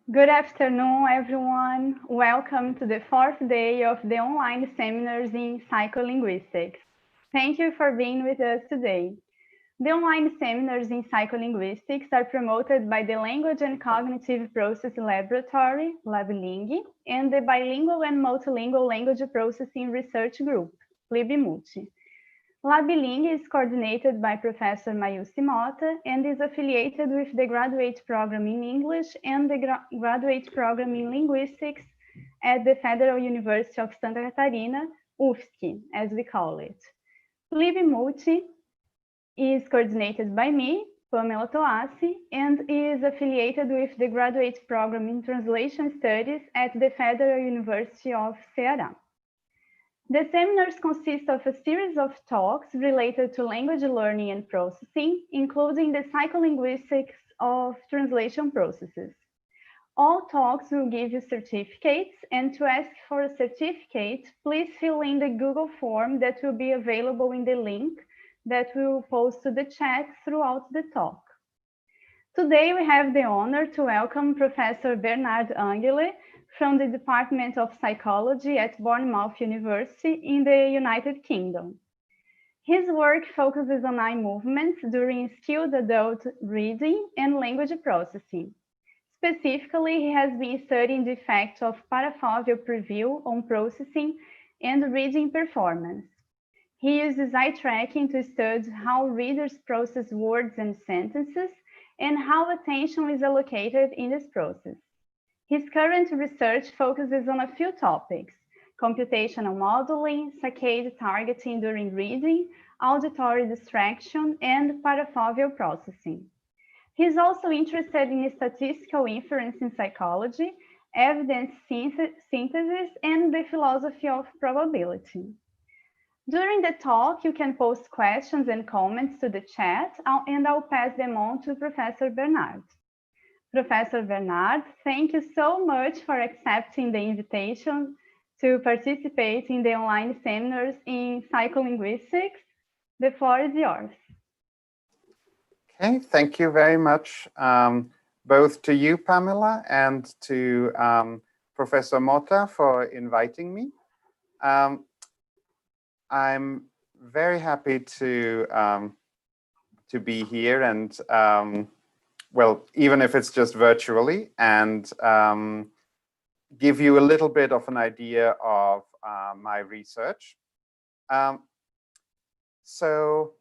Good afternoon, everyone. Welcome to the fourth day of the online seminars in psycholinguistics. Thank you for being with us today. The online seminars in psycholinguistics are promoted by the Language and Cognitive Process Laboratory, LabLing, and the Bilingual and Multilingual Language Processing Research Group, Plibimulti. LabLing is coordinated by Professor Mayusi Mota and is affiliated with the graduate program in English and the graduate program in Linguistics at the Federal University of Santa Catarina, UFSC, as we call it. Plibimulti is coordinated by me, Pamela Toassi, and is affiliated with the graduate program in Translation Studies at the Federal University of Ceará. The seminars consist of a series of talks related to language learning and processing, including the psycholinguistics of translation processes. All talks will give you certificates, and to ask for a certificate, please fill in the Google form that will be available in the link that we will post to the chat throughout the talk. Today, we have the honor to welcome Professor Bernhard Angele, from the Department of Psychology at Bournemouth University in the United Kingdom. His work focuses on eye movements during skilled adult reading and language processing. Specifically, he has been studying the effect of parafoveal preview on processing and reading performance. He uses eye tracking to study how readers process words and sentences and how attention is allocated in this process. His current research focuses on a few topics: computational modeling, saccade targeting during reading, auditory distraction, and parafoveal processing. He is also interested in statistical inference in psychology, evidence synthesis, and the philosophy of probability. During the talk, you can post questions and comments to the chat, and I'll pass them on to Professor Bernhard. Professor Bernhard, thank you so much for accepting the invitation to participate in the online seminars in psycholinguistics. The floor is yours. Okay, thank you very much, both to you, Pamela, and to Professor Mota for inviting me. I'm very happy to be here and well, even if it's just virtually, and give you a little bit of an idea of my research. So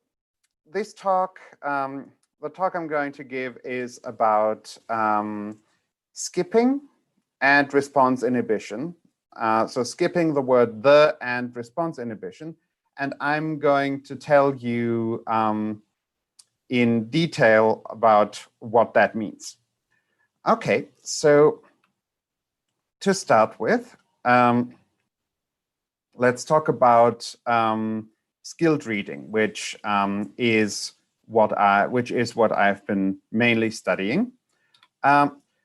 this talk, the talk I'm going to give is about skipping and response inhibition. So skipping the word the and response inhibition. And I'm going to tell you in detail about what that means. Okay, so to start with, let's talk about skilled reading, which is what I've been mainly studying.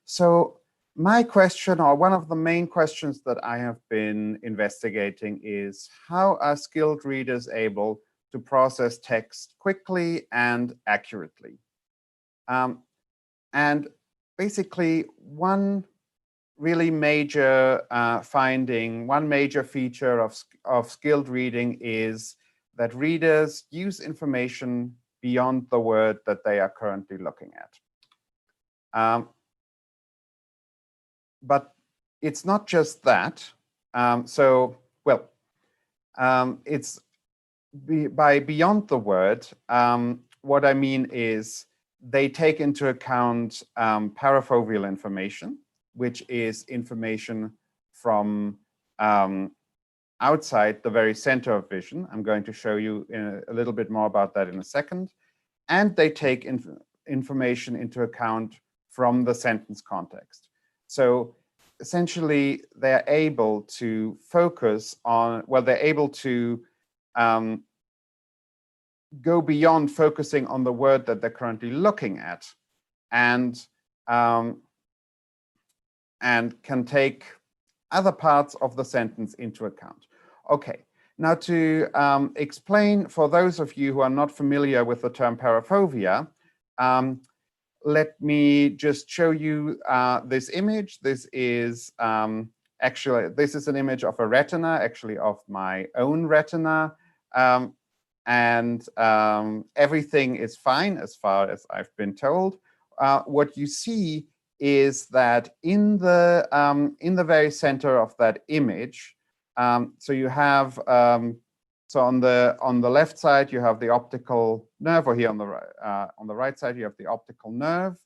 So my question, or one of the main questions that I have been investigating, is how are skilled readers able to process text quickly and accurately? And basically, one really major finding, one major feature of skilled reading is that readers use information beyond the word that they are currently looking at. But it's not just that. It's by beyond the word, what I mean is they take into account parafoveal information, which is information from outside the very center of vision. I'm going to show you a little bit more about that in a second. And they take information into account from the sentence context. So essentially, they're able to focus on, well, they're able to go beyond focusing on the word that they're currently looking at, and can take other parts of the sentence into account. Okay, now to explain, for those of you who are not familiar with the term paraphobia, let me just show you this image. This is actually, this is an image of a retina, actually of my own retina. And everything is fine as far as I've been told. What you see is that in the very center of that image, so you have so on the left side you have the optical nerve, or here on the right side you have the optical nerve,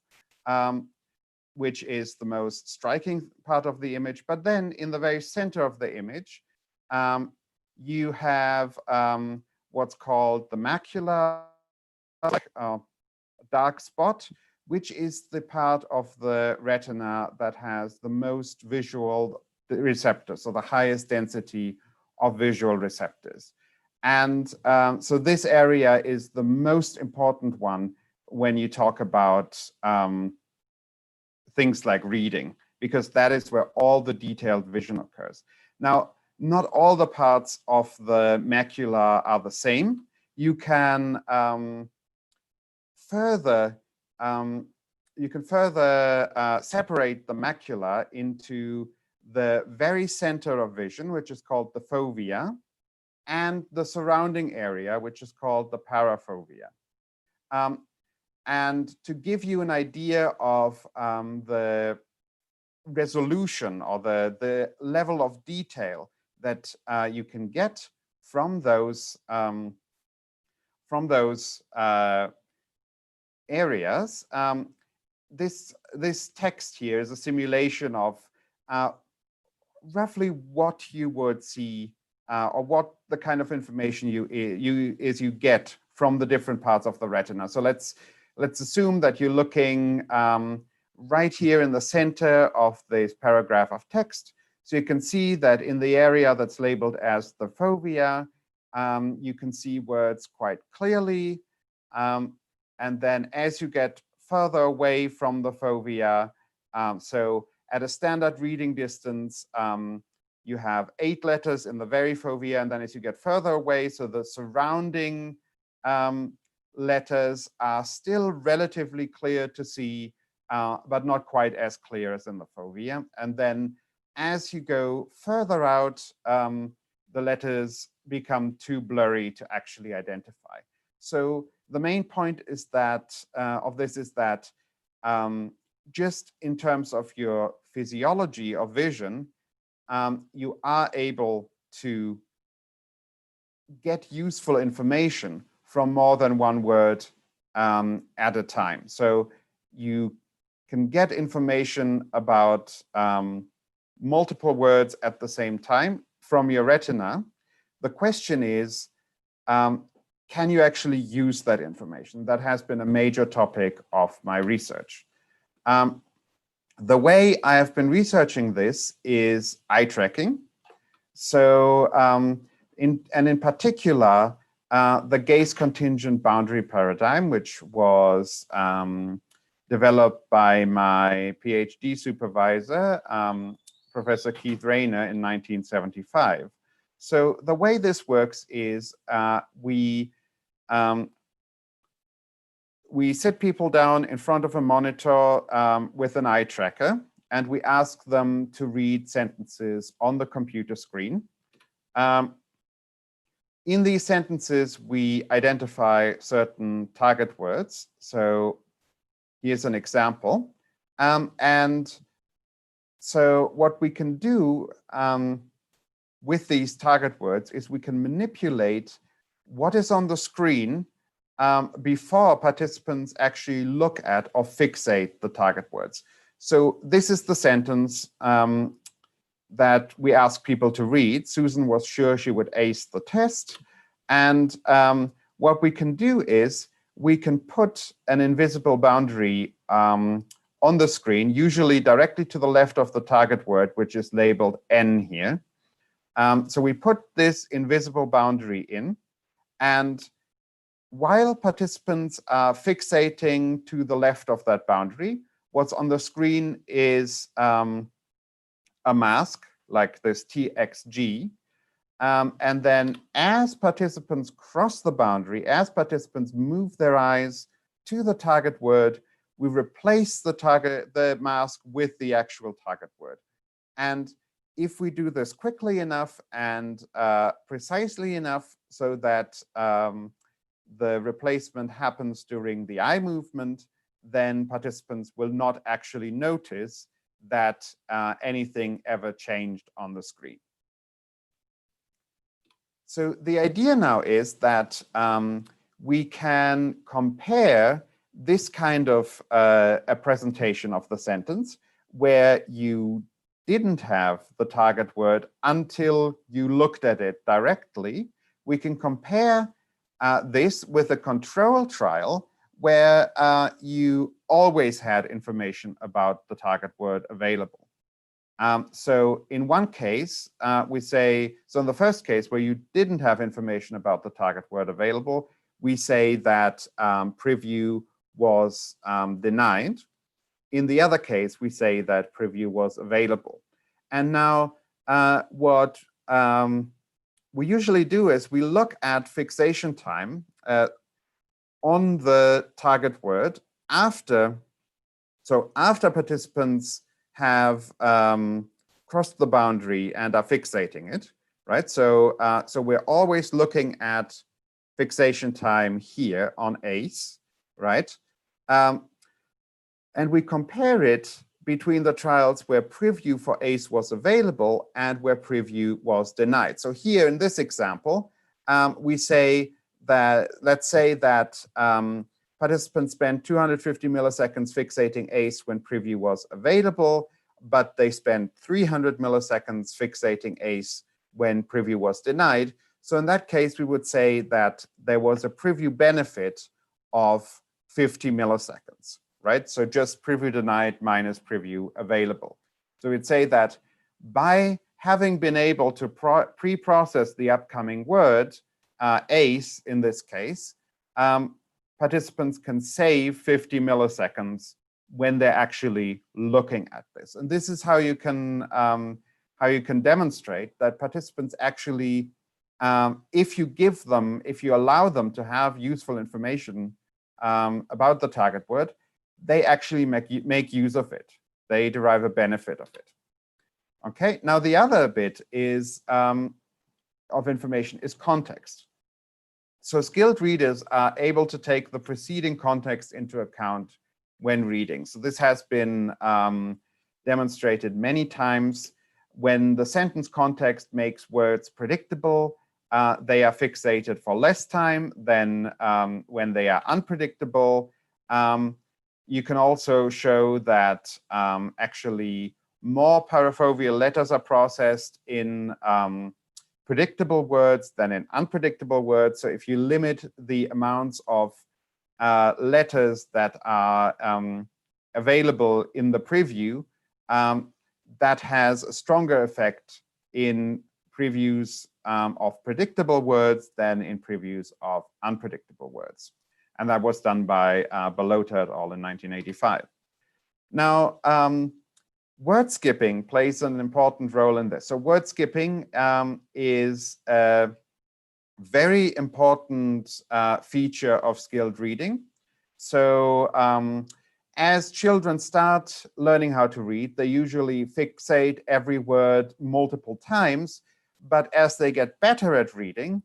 which is the most striking part of the image. But then in the very center of the image, you have what's called the macula, dark spot, which is the part of the retina that has the most visual receptors, so the highest density of visual receptors. And so this area is the most important one when you talk about things like reading, because that is where all the detailed vision occurs. Now, not all the parts of the macula are the same. You can further separate the macula into the very center of vision, which is called the fovea, and the surrounding area, which is called the parafovea. And to give you an idea of the resolution or the level of detail that you can get from those areas, this text here is a simulation of roughly what you would see or what the kind of information you get from the different parts of the retina. So let's assume that you're looking right here in the center of this paragraph of text. So you can see that in the area that's labeled as the fovea, you can see words quite clearly. And then as you get further away from the fovea, so at a standard reading distance, you have 8 letters in the very fovea, and then as you get further away, so the surrounding letters are still relatively clear to see, but not quite as clear as in the fovea. And then as you go further out, the letters become too blurry to actually identify. So the main point is that of this is that just in terms of your physiology of vision, you are able to get useful information from more than one word at a time. So you can get information about multiple words at the same time from your retina. The question is, can you actually use that information? That has been a major topic of my research. The way I have been researching this is eye tracking. So, in particular, the gaze-contingent boundary paradigm, which was developed by my PhD supervisor, Professor Keith Rayner, in 1975. So the way this works is we sit people down in front of a monitor with an eye tracker, and we ask them to read sentences on the computer screen. In these sentences, we identify certain target words. So here's an example. And so what we can do with these target words is we can manipulate what is on the screen before participants actually look at or fixate the target words. So this is the sentence that we ask people to read. Susan was sure she would ace the test. And what we can do is we can put an invisible boundary on the screen, usually directly to the left of the target word, which is labeled N here. So we put this invisible boundary in, and while participants are fixating to the left of that boundary, what's on the screen is a mask like this TXG. And then as participants cross the boundary, as participants move their eyes to the target word, we replace the mask with the actual target word. And if we do this quickly enough and precisely enough so that the replacement happens during the eye movement, then participants will not actually notice that anything ever changed on the screen. So the idea now is that we can compare this kind of a presentation of the sentence where you didn't have the target word until you looked at it directly. We can compare this with a control trial where you always had information about the target word available. So in one case, we say, so in the first case where you didn't have information about the target word available, we say that preview was denied. In the other case, we say that preview was available. And now what we usually do is we look at fixation time on the target word after participants have crossed the boundary and are fixating it, right? So we're always looking at fixation time here on ACE, right? And we compare it between the trials where preview for ACE was available and where preview was denied. So here in this example, we say that, let's say that participants spent 250 milliseconds fixating ACE when preview was available, but they spent 300 milliseconds fixating ACE when preview was denied. So in that case, we would say that there was a preview benefit of 50 milliseconds, right? So just preview denied minus preview available. So we'd say that by having been able to pre-process the upcoming word, ACE in this case, participants can save 50 milliseconds when they're actually looking at this. And this is how you can demonstrate that participants actually, if you allow them to have useful information about the target word, they actually make use of it. They derive a benefit of it. Okay, now the other bit is of information is context. So skilled readers are able to take the preceding context into account when reading. So this has been demonstrated many times. When the sentence context makes words predictable, they are fixated for less time than when they are unpredictable. You can also show that actually more parafoveal letters are processed in predictable words than in unpredictable words. So if you limit the amounts of letters that are available in the preview, that has a stronger effect in previews of predictable words than in previews of unpredictable words. And that was done by Balota et al. In 1985. Now, word skipping plays an important role in this. So word skipping is a very important feature of skilled reading. So as children start learning how to read, they usually fixate every word multiple times. But as they get better at reading,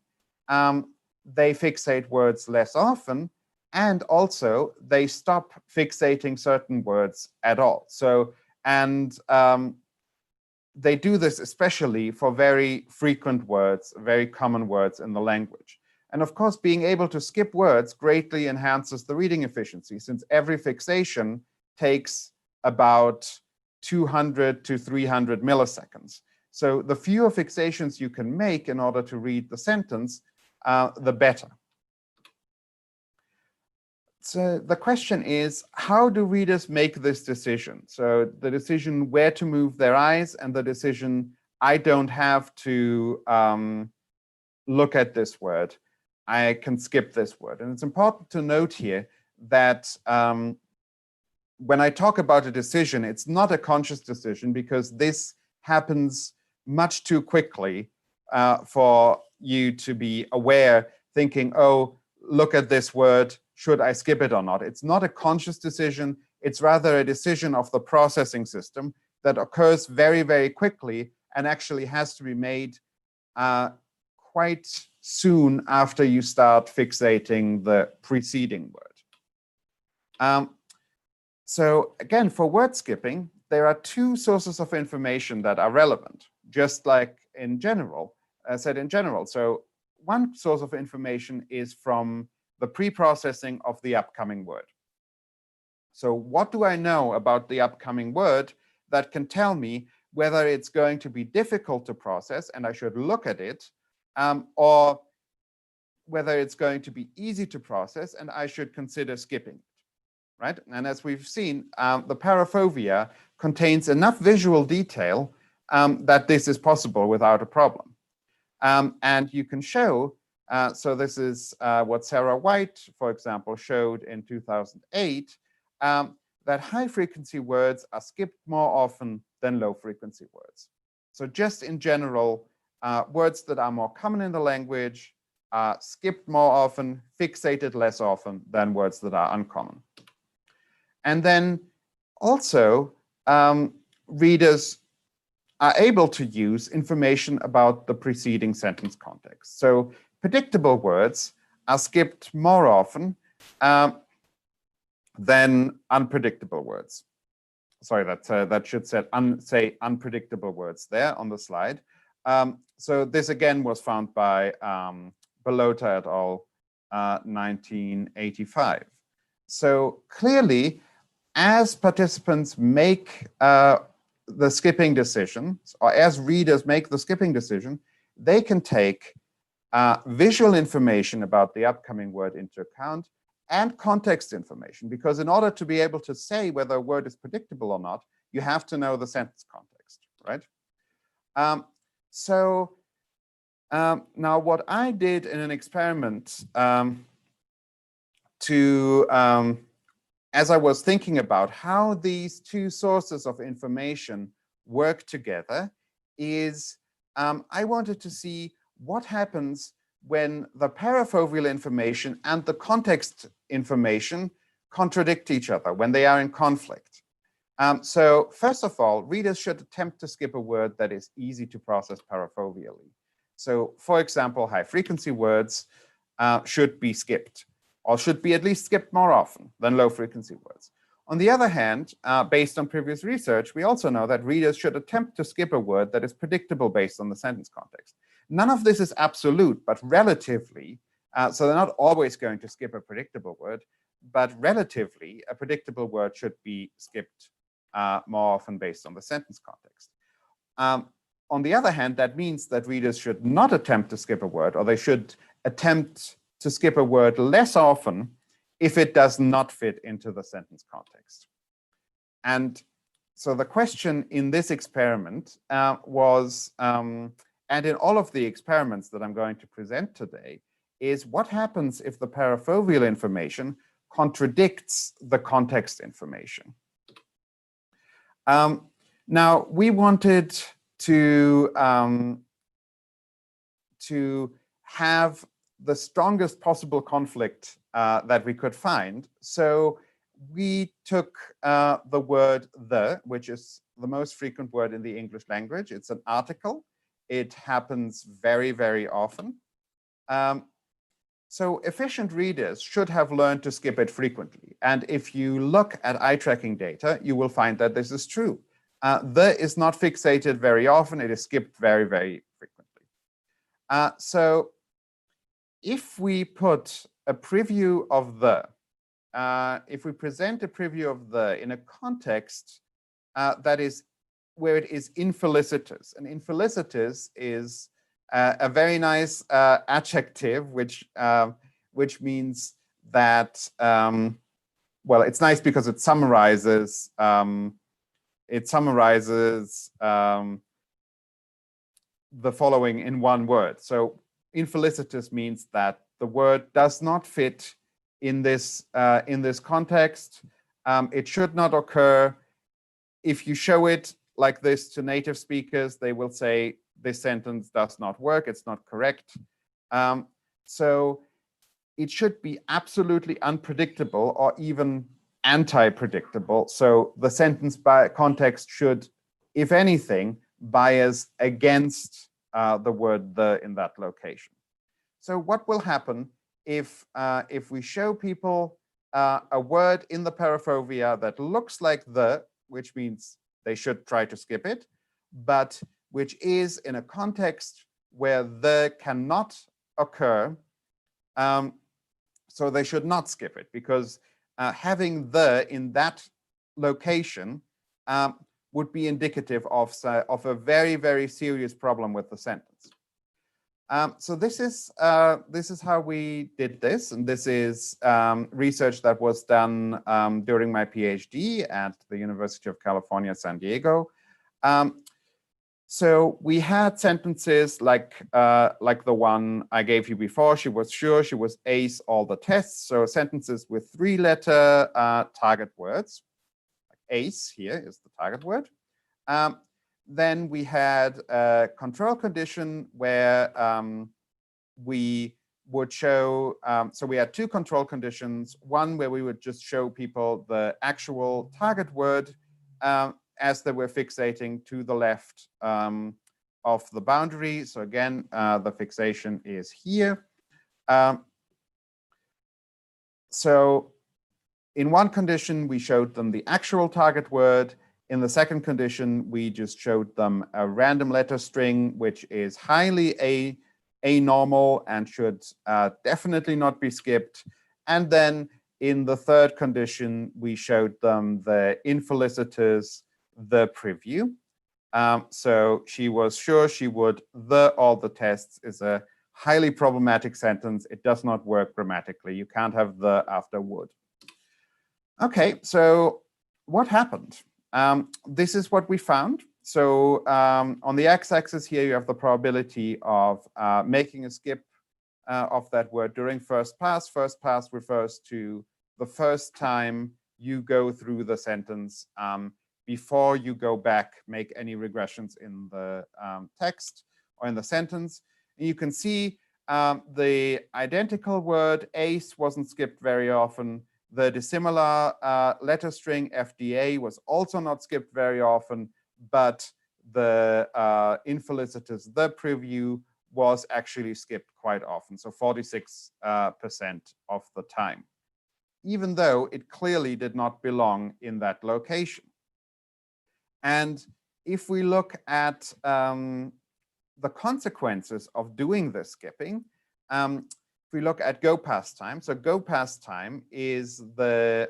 they fixate words less often. And also, they stop fixating certain words at all. So, and they do this especially for very frequent words, very common words in the language. And of course, being able to skip words greatly enhances the reading efficiency, since every fixation takes about 200 to 300 milliseconds. So the fewer fixations you can make in order to read the sentence, the better. So the question is, how do readers make this decision? So the decision where to move their eyes and the decision, I don't have to look at this word. I can skip this word. And it's important to note here that when I talk about a decision, it's not a conscious decision, because this happens much too quickly for you to be aware, thinking, oh, look at this word, should I skip it or not? It's not a conscious decision. It's rather a decision of the processing system that occurs very, very quickly and actually has to be made quite soon after you start fixating the preceding word. So again, for word skipping, there are two sources of information that are relevant, just like in general, said in general. So one source of information is from the pre-processing of the upcoming word. So what do I know about the upcoming word that can tell me whether it's going to be difficult to process and I should look at it, or whether it's going to be easy to process and I should consider skipping it, right? And as we've seen, the paraphobia contains enough visual detail that this is possible without a problem. And you can show, so this is what Sarah White, for example, showed in 2008, that high-frequency words are skipped more often than low-frequency words. So just in general, words that are more common in the language are skipped more often, fixated less often than words that are uncommon. And then also, readers are able to use information about the preceding sentence context. So predictable words are skipped more often than unpredictable words. Sorry, that should say unpredictable words there on the slide. So this again was found by Bellota et al. 1985. So clearly, as participants make the skipping decisions, or as readers make the skipping decision, they can take visual information about the upcoming word into account and context information, because in order to be able to say whether a word is predictable or not, you have to know the sentence context, right? Now what I did in an experiment as I was thinking about how these two sources of information work together is I wanted to see what happens when the parafoveal information and the context information contradict each other, when they are in conflict. So first of all, readers should attempt to skip a word that is easy to process parafoveally. So for example, high-frequency words should be skipped, or should be at least skipped more often than low-frequency words. On the other hand, based on previous research, we also know that readers should attempt to skip a word that is predictable based on the sentence context. None of this is absolute, but relatively, so they're not always going to skip a predictable word, but relatively, a predictable word should be skipped more often based on the sentence context. On the other hand, that means that readers should not attempt to skip a word, or they should attempt to skip a word less often if it does not fit into the sentence context. And so the question in this experiment was, and in all of the experiments that I'm going to present today, is what happens if the parafoveal information contradicts the context information? Now, we wanted to have the strongest possible conflict that we could find. So we took the word the, which is the most frequent word in the English language. It's an article. It happens very, very often. So efficient readers should have learned to skip it frequently. And if you look at eye tracking data, you will find that this is true. The is not fixated very often. It is skipped very, very frequently. So if we put a preview of the, if we present a preview of the in a context that is where it is infelicitous, and infelicitous is a very nice adjective, which means that, well, it's nice because it summarizes the following in one word. So infelicitous means that the word does not fit in this context. It should not occur. If you show it like this to native speakers, they will say this sentence does not work. It's not correct. So it should be absolutely unpredictable or even anti-predictable. So the sentence by context should, if anything, bias against the word the in that location. So what will happen if we show people a word in the paraphobia that looks like the, which means they should try to skip it, but which is in a context where the cannot occur, so they should not skip it, because having the in that location would be indicative of a very, very serious problem with the sentence. So this is how we did this, and this is research that was done during my PhD at the University of California, San Diego. So we had sentences like the one I gave you before. She was sure she was ace all the tests. So sentences with 3-letter target words. Ace here is the target word. Then we had a control condition where we would show, so we had 2 control conditions, one where we would just show people the actual target word as they were fixating to the left of the boundary. So again, the fixation is here. So in one condition, we showed them the actual target word. In the second condition, we just showed them a random letter string, which is highly anormal and should definitely not be skipped. And then in the third condition, we showed them the infelicitous, the preview. So she was sure she would, all the tests is a highly problematic sentence. It does not work grammatically. You can't have the after would. Okay, so what happened? This is what we found. So on the x-axis here, you have the probability of making a skip of that word during first pass. First pass refers to the first time you go through the sentence before you go back, make any regressions in the text or in the sentence. And you can see the identical word ace wasn't skipped very often. The dissimilar letter string FDA was also not skipped very often, but the infelicitous, the preview, was actually skipped quite often, so 46% of the time, even though it clearly did not belong in that location. And if we look at the consequences of doing this skipping, if we look at go past time, so go past time is the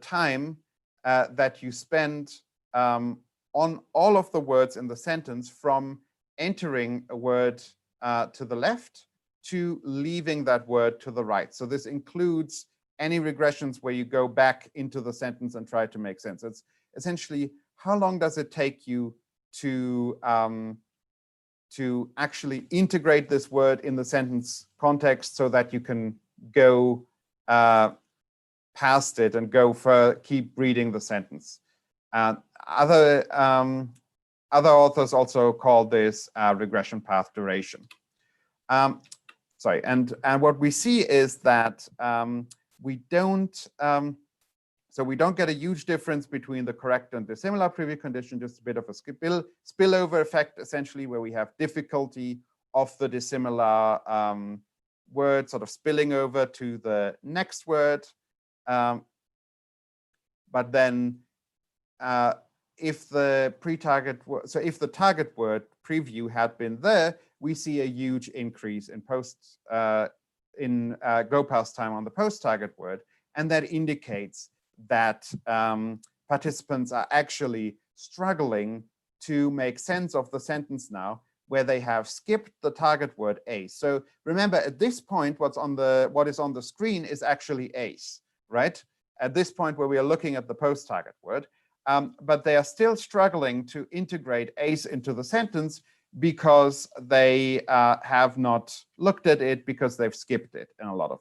time that you spend on all of the words in the sentence from entering a word to the left to leaving that word to the right. So this includes any regressions where you go back into the sentence and try to make sense. It's essentially how long does it take you to actually integrate this word in the sentence context so that you can go past it and go for keep reading the sentence. Other authors also call this regression path duration. Sorry, and what we see is that we don't get a huge difference between the correct and dissimilar preview condition, just a bit of a spillover effect, essentially, where we have difficulty of the dissimilar word sort of spilling over to the next word. But then if the pre-target, so if the target word preview had been there, we see a huge increase in go past time on the post-target word, and that indicates that participants are actually struggling to make sense of the sentence now, where they have skipped the target word ace. So remember, at this point, what is on the screen is actually ace, right? At this point where we are looking at the post-target word, but they are still struggling to integrate ace into the sentence because they have not looked at it, because they've skipped it in a lot of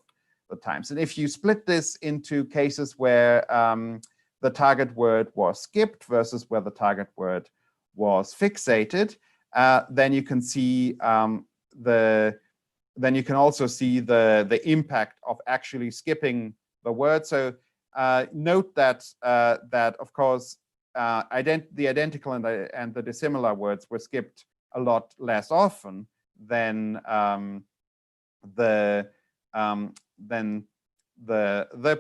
the times. And if you split this into cases where the target word was skipped versus where the target word was fixated, then you can see the then you can also see the impact of actually skipping the word. So note that that of course the identical and the dissimilar words were skipped a lot less often than the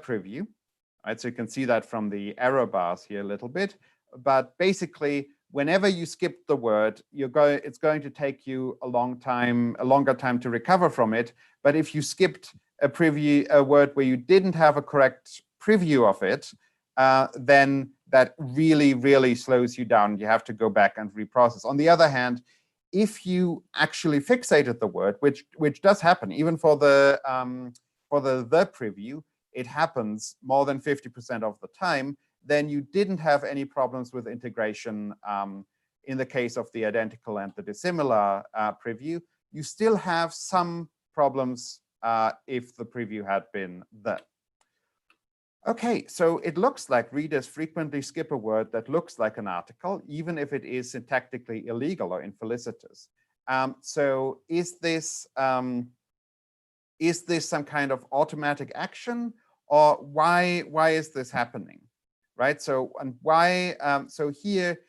preview, right? So you can see that from the error bars here a little bit. But basically, whenever you skip the word, it's going to take you a longer time to recover from it. But if you skipped a word where you didn't have a correct preview of it, then that really slows you down. You have to go back and reprocess. On the other hand, if you actually fixated the word, which does happen even for the preview, it happens more than 50% of the time, then you didn't have any problems with integration in the case of the identical and the dissimilar preview. You still have some problems if the preview had been the. Okay, so it looks like readers frequently skip a word that looks like an article, even if it is syntactically illegal or infelicitous. So is this some kind of automatic action, or why is this happening, right? So and why? So here,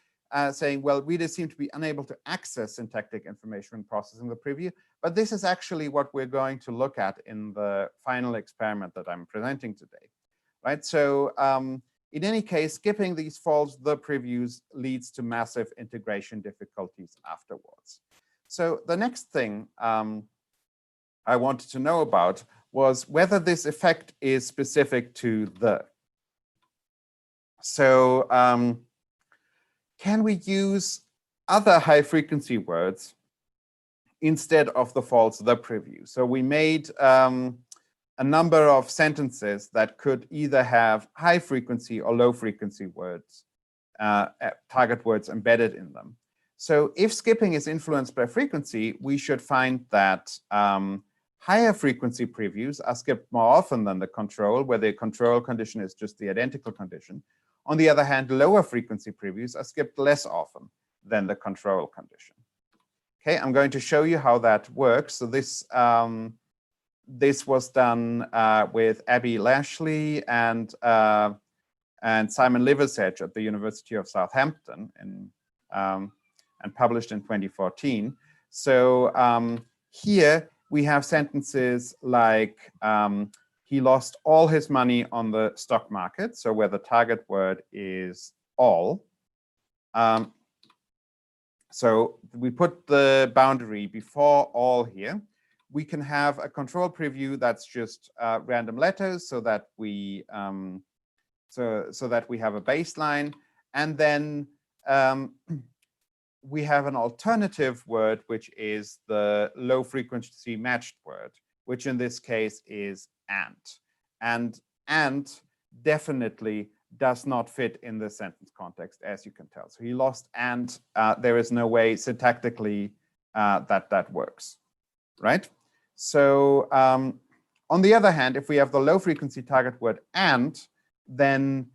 saying, well, readers seem to be unable to access syntactic information when processing the preview, but this is actually what we're going to look at in the final experiment that I'm presenting today. Right, so in any case, skipping these false the previews leads to massive integration difficulties afterwards. So the next thing I wanted to know about was whether this effect is specific to the. So can we use other high-frequency words instead of the false the preview? So we made a number of sentences that could either have high frequency or low frequency words, target words embedded in them. So if skipping is influenced by frequency, we should find that higher frequency previews are skipped more often than the control, where the control condition is just the identical condition. On the other hand, lower frequency previews are skipped less often than the control condition. Okay, I'm going to show you how that works. So this was done with Abby Lashley and Simon Liversedge at the University of Southampton, and published in 2014. So here we have sentences like he lost all his money on the stock market, so where the target word is all. So we put the boundary before all here. We can have a control preview that's just random letters, so that we so that we have a baseline, and then we have an alternative word, which is the low frequency matched word, which in this case is and definitely does not fit in the sentence context, as you can tell. So he lost and there is no way syntactically that works, right? So on the other hand, if we have the low frequency target word and, then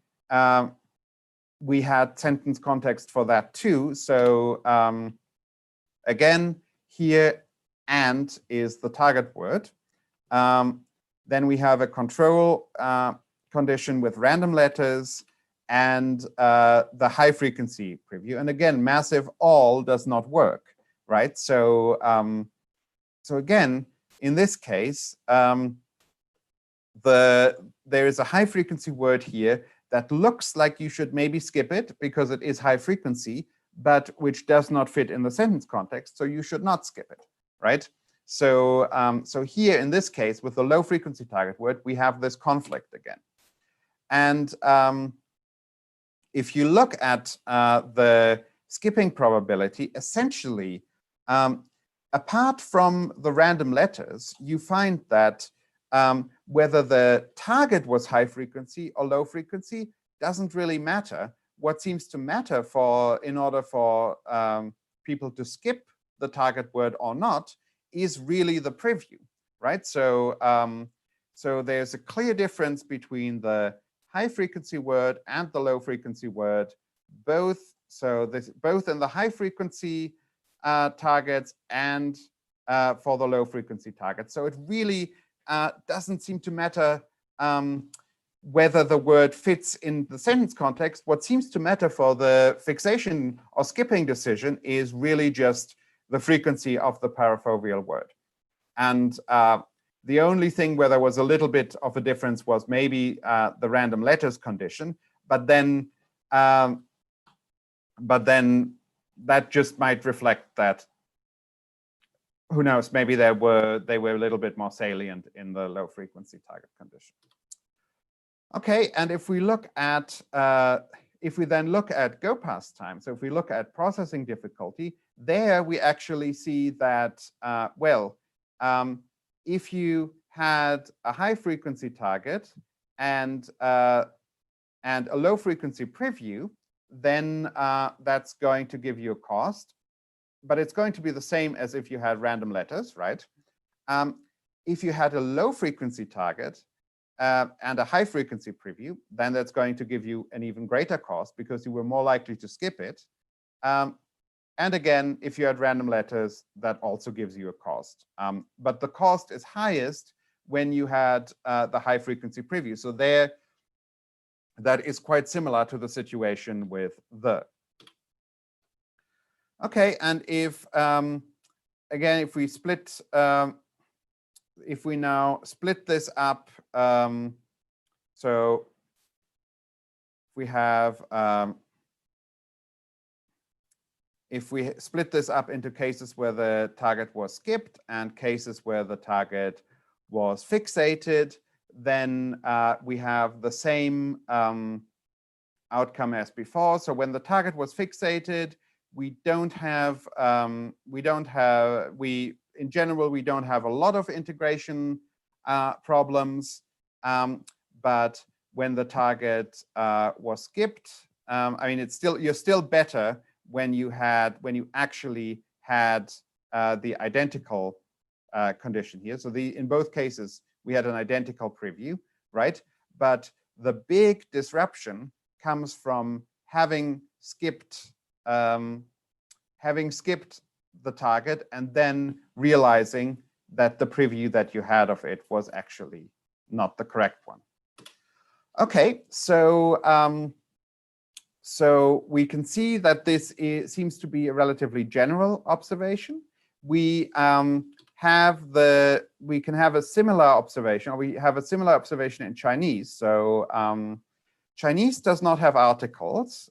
we had sentence context for that too. So again, here and is the target word. Then we have a control condition with random letters and the high frequency preview. And again, massive all does not work, right? So so again, in this case, there is a high frequency word here that looks like you should maybe skip it because it is high frequency, but which does not fit in the sentence context, so you should not skip it, right? So so here in this case, with the low frequency target word, we have this conflict again. And if you look at the skipping probability, essentially, apart from the random letters, you find that whether the target was high frequency or low frequency doesn't really matter. What seems to matter in order for people to skip the target word or not is really the preview, right? So so there's a clear difference between the high frequency word and the low frequency word, both in the high frequency targets and for the low frequency target. So it really doesn't seem to matter whether the word fits in the sentence context. What seems to matter for the fixation or skipping decision is really just the frequency of the parafoveal word. And the only thing where there was a little bit of a difference was maybe the random letters condition, but then that just might reflect that, who knows, maybe they were a little bit more salient in the low frequency target condition. Okay, and if we look at if we then look at go past time, so if we look at processing difficulty, there we actually see that if you had a high frequency target and a low frequency preview, then that's going to give you a cost, but it's going to be the same as if you had random letters, right? If you had a low frequency target and a high frequency preview, then that's going to give you an even greater cost because you were more likely to skip it. And again, if you had random letters, that also gives you a cost. But the cost is highest when you had the high frequency preview. So there, that is quite similar to the situation with the. Okay, and if again, if we split, if we now split this up, so we have, if we split this up into cases where the target was skipped and cases where the target was fixated, then we we the same outcome as before. So when the target was fixated, in general, we don't have a lot of integration problems. But when the target was skipped, I mean, you're still better when you actually had the identical condition here. So in both cases, we had an identical preview, right? But the big disruption comes from having skipped the target and then realizing that the preview that you had of it was actually not the correct one. Okay, so so we can see that this seems to be a relatively general observation. We can have a similar observation, or we have a similar observation in Chinese. So Chinese does not have articles.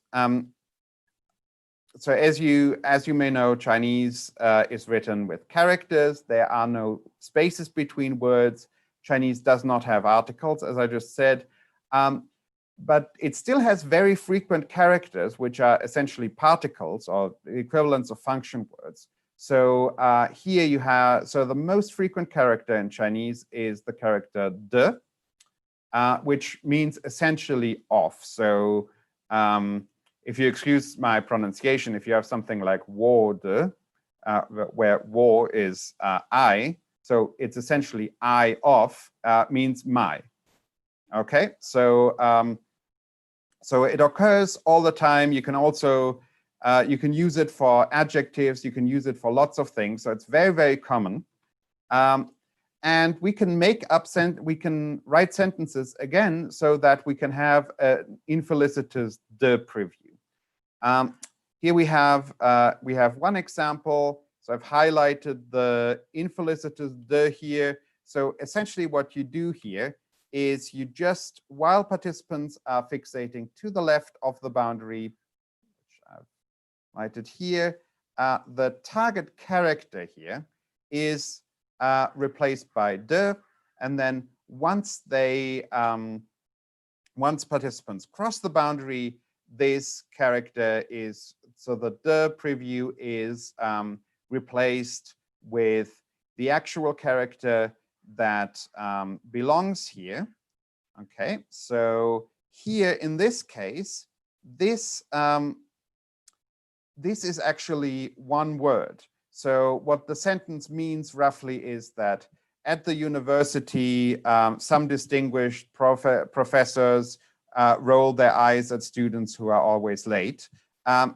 So as you may know, Chinese is written with characters. There are no spaces between words. Chinese does not have articles, as I just said. But it still has very frequent characters, which are essentially particles or the equivalents of function words. So here you have, so the most frequent character in Chinese is the character de, which means essentially off. So if you excuse my pronunciation, if you have something like wo de, where wo is I, so it's essentially I off, means my. Okay, so so it occurs all the time. You can also you can use it for adjectives. You can use it for lots of things. So it's very, very common. And we can we can write sentences again so that we can have an infelicitous de preview. Here we have one example. So I've highlighted the infelicitous de here. So essentially what you do here is you just, while participants are fixating to the left of the boundary, which I've highlighted here, the target character here is replaced by de, and then once participants cross the boundary, this character is, so the de preview is replaced with the actual character that belongs here. Okay, so here in this case, this is actually one word. So what the sentence means roughly is that at the university, some distinguished professors roll their eyes at students who are always late. And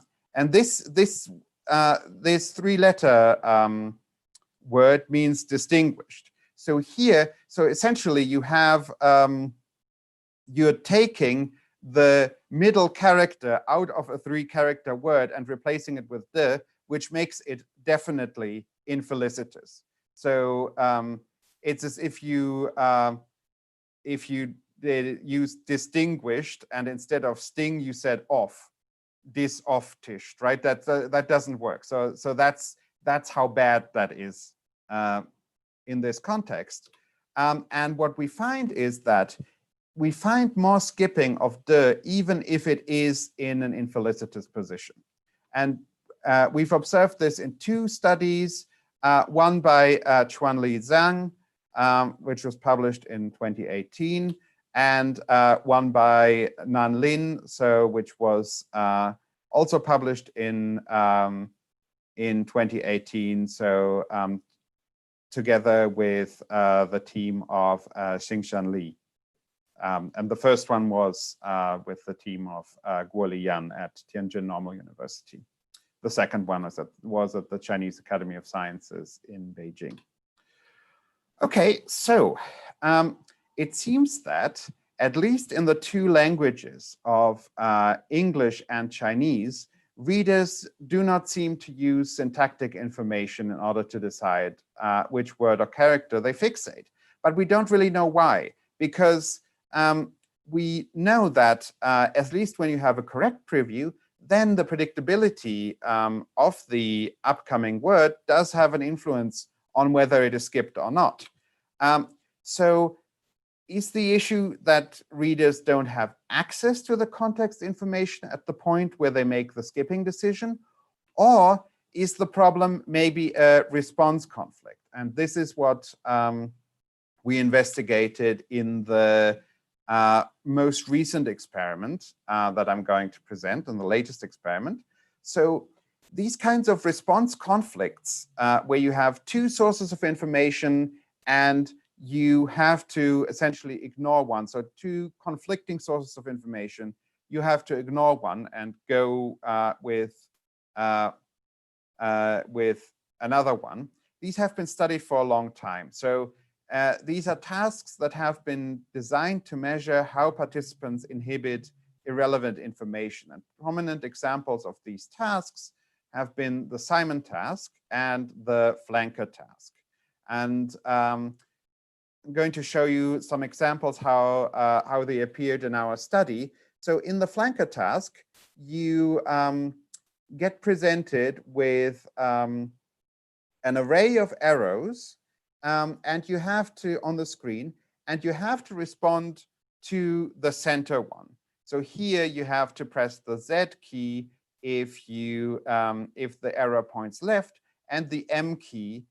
this three-letter word means distinguished. So here, so essentially you have, you're taking the middle character out of a 3-character word and replacing it with the, which makes it definitely infelicitous. So it's as if you use distinguished and instead of sting you said off, dis-off-tished, right? That doesn't work. So that's how bad that is in this context. And what we find is that we find more skipping of the, even if it is in an infelicitous position. And we've observed this in 2 studies, one by Chuanli Zhang, which was published in 2018, and one by Nan Lin, which was also published in 2018. So together with the team of Xingshan Li. And the first one was with the team of Guoli Yan at Tianjin Normal University. The second one was at the Chinese Academy of Sciences in Beijing. Okay, so it seems that at least in the 2 languages of English and Chinese, readers do not seem to use syntactic information in order to decide which word or character they fixate. But we don't really know why, because we know that at least when you have a correct preview, then the predictability of the upcoming word does have an influence on whether it is skipped or not. So is the issue that readers don't have access to the context information at the point where they make the skipping decision? Or is the problem maybe a response conflict? And this is what we investigated in the most recent experiment that I'm going to present, in the latest experiment. So these kinds of response conflicts where you have 2 sources of information and you have to essentially ignore one. So 2 conflicting sources of information, you have to ignore one and go with another one. These have been studied for a long time. So these are tasks that have been designed to measure how participants inhibit irrelevant information. And prominent examples of these tasks have been the Simon task and the flanker task. And I'm going to show you some examples how they appeared in our study. So in the flanker task, you get presented with an array of arrows, and you have to, on the screen, and you have to respond to the center one. So here you have to press the Z key if the arrow points left, and the M key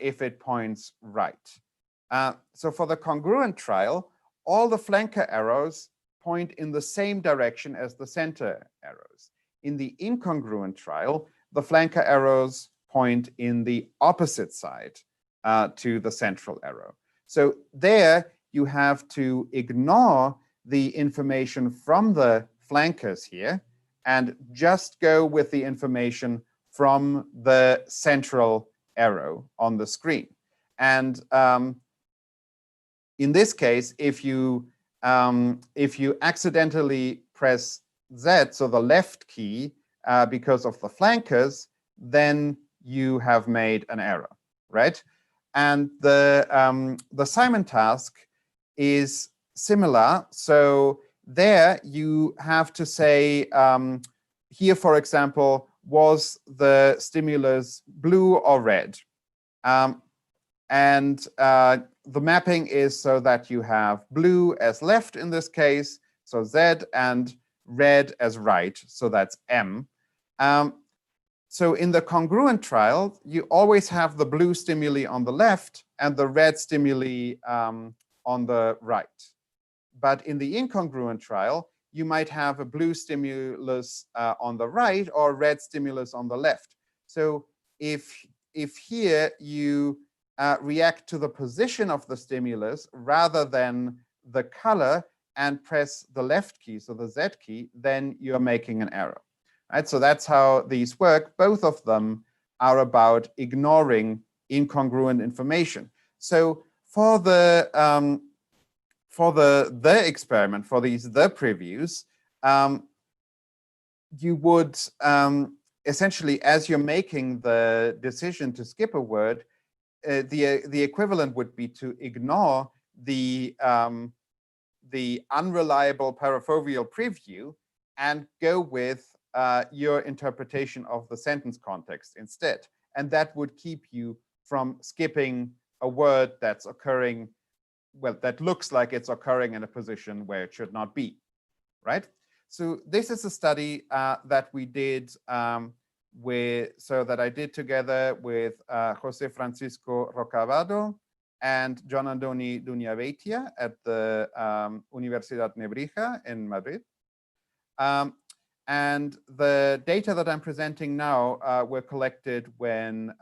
if it points right. So for the congruent trial, all the flanker arrows point in the same direction as the center arrows. In the incongruent trial, the flanker arrows point in the opposite side to the central arrow. So there you have to ignore the information from the flankers here and just go with the information from the central arrow on the screen. And in this case, if you accidentally press Z, so the left key, because of the flankers, then you have made an error, right? And the Simon task is similar. So there you have to say, here, for example, was the stimulus blue or red? The mapping is so that you have blue as left in this case, so Z, and red as right, so that's M. So in the congruent trial, you always have the blue stimuli on the left and the red stimuli on the right. But in the incongruent trial, you might have a blue stimulus on the right or a red stimulus on the left. So if here you react to the position of the stimulus rather than the color and press the left key, so the Z key, then you're making an error. Right? So that's how these work. Both of them are about ignoring incongruent information. So for the experiment, for these previews, you would essentially, as you're making the decision to skip a word, the equivalent would be to ignore the unreliable parafoveal preview and go with your interpretation of the sentence context instead. And that would keep you from skipping a word that's occurring, well, that looks like it's occurring in a position where it should not be, right? So this is a study that we did that I did together with José Francisco Rocavado and John Andoni Duñaveitia at the Universidad Nebrija in Madrid. And the data that I'm presenting now were collected when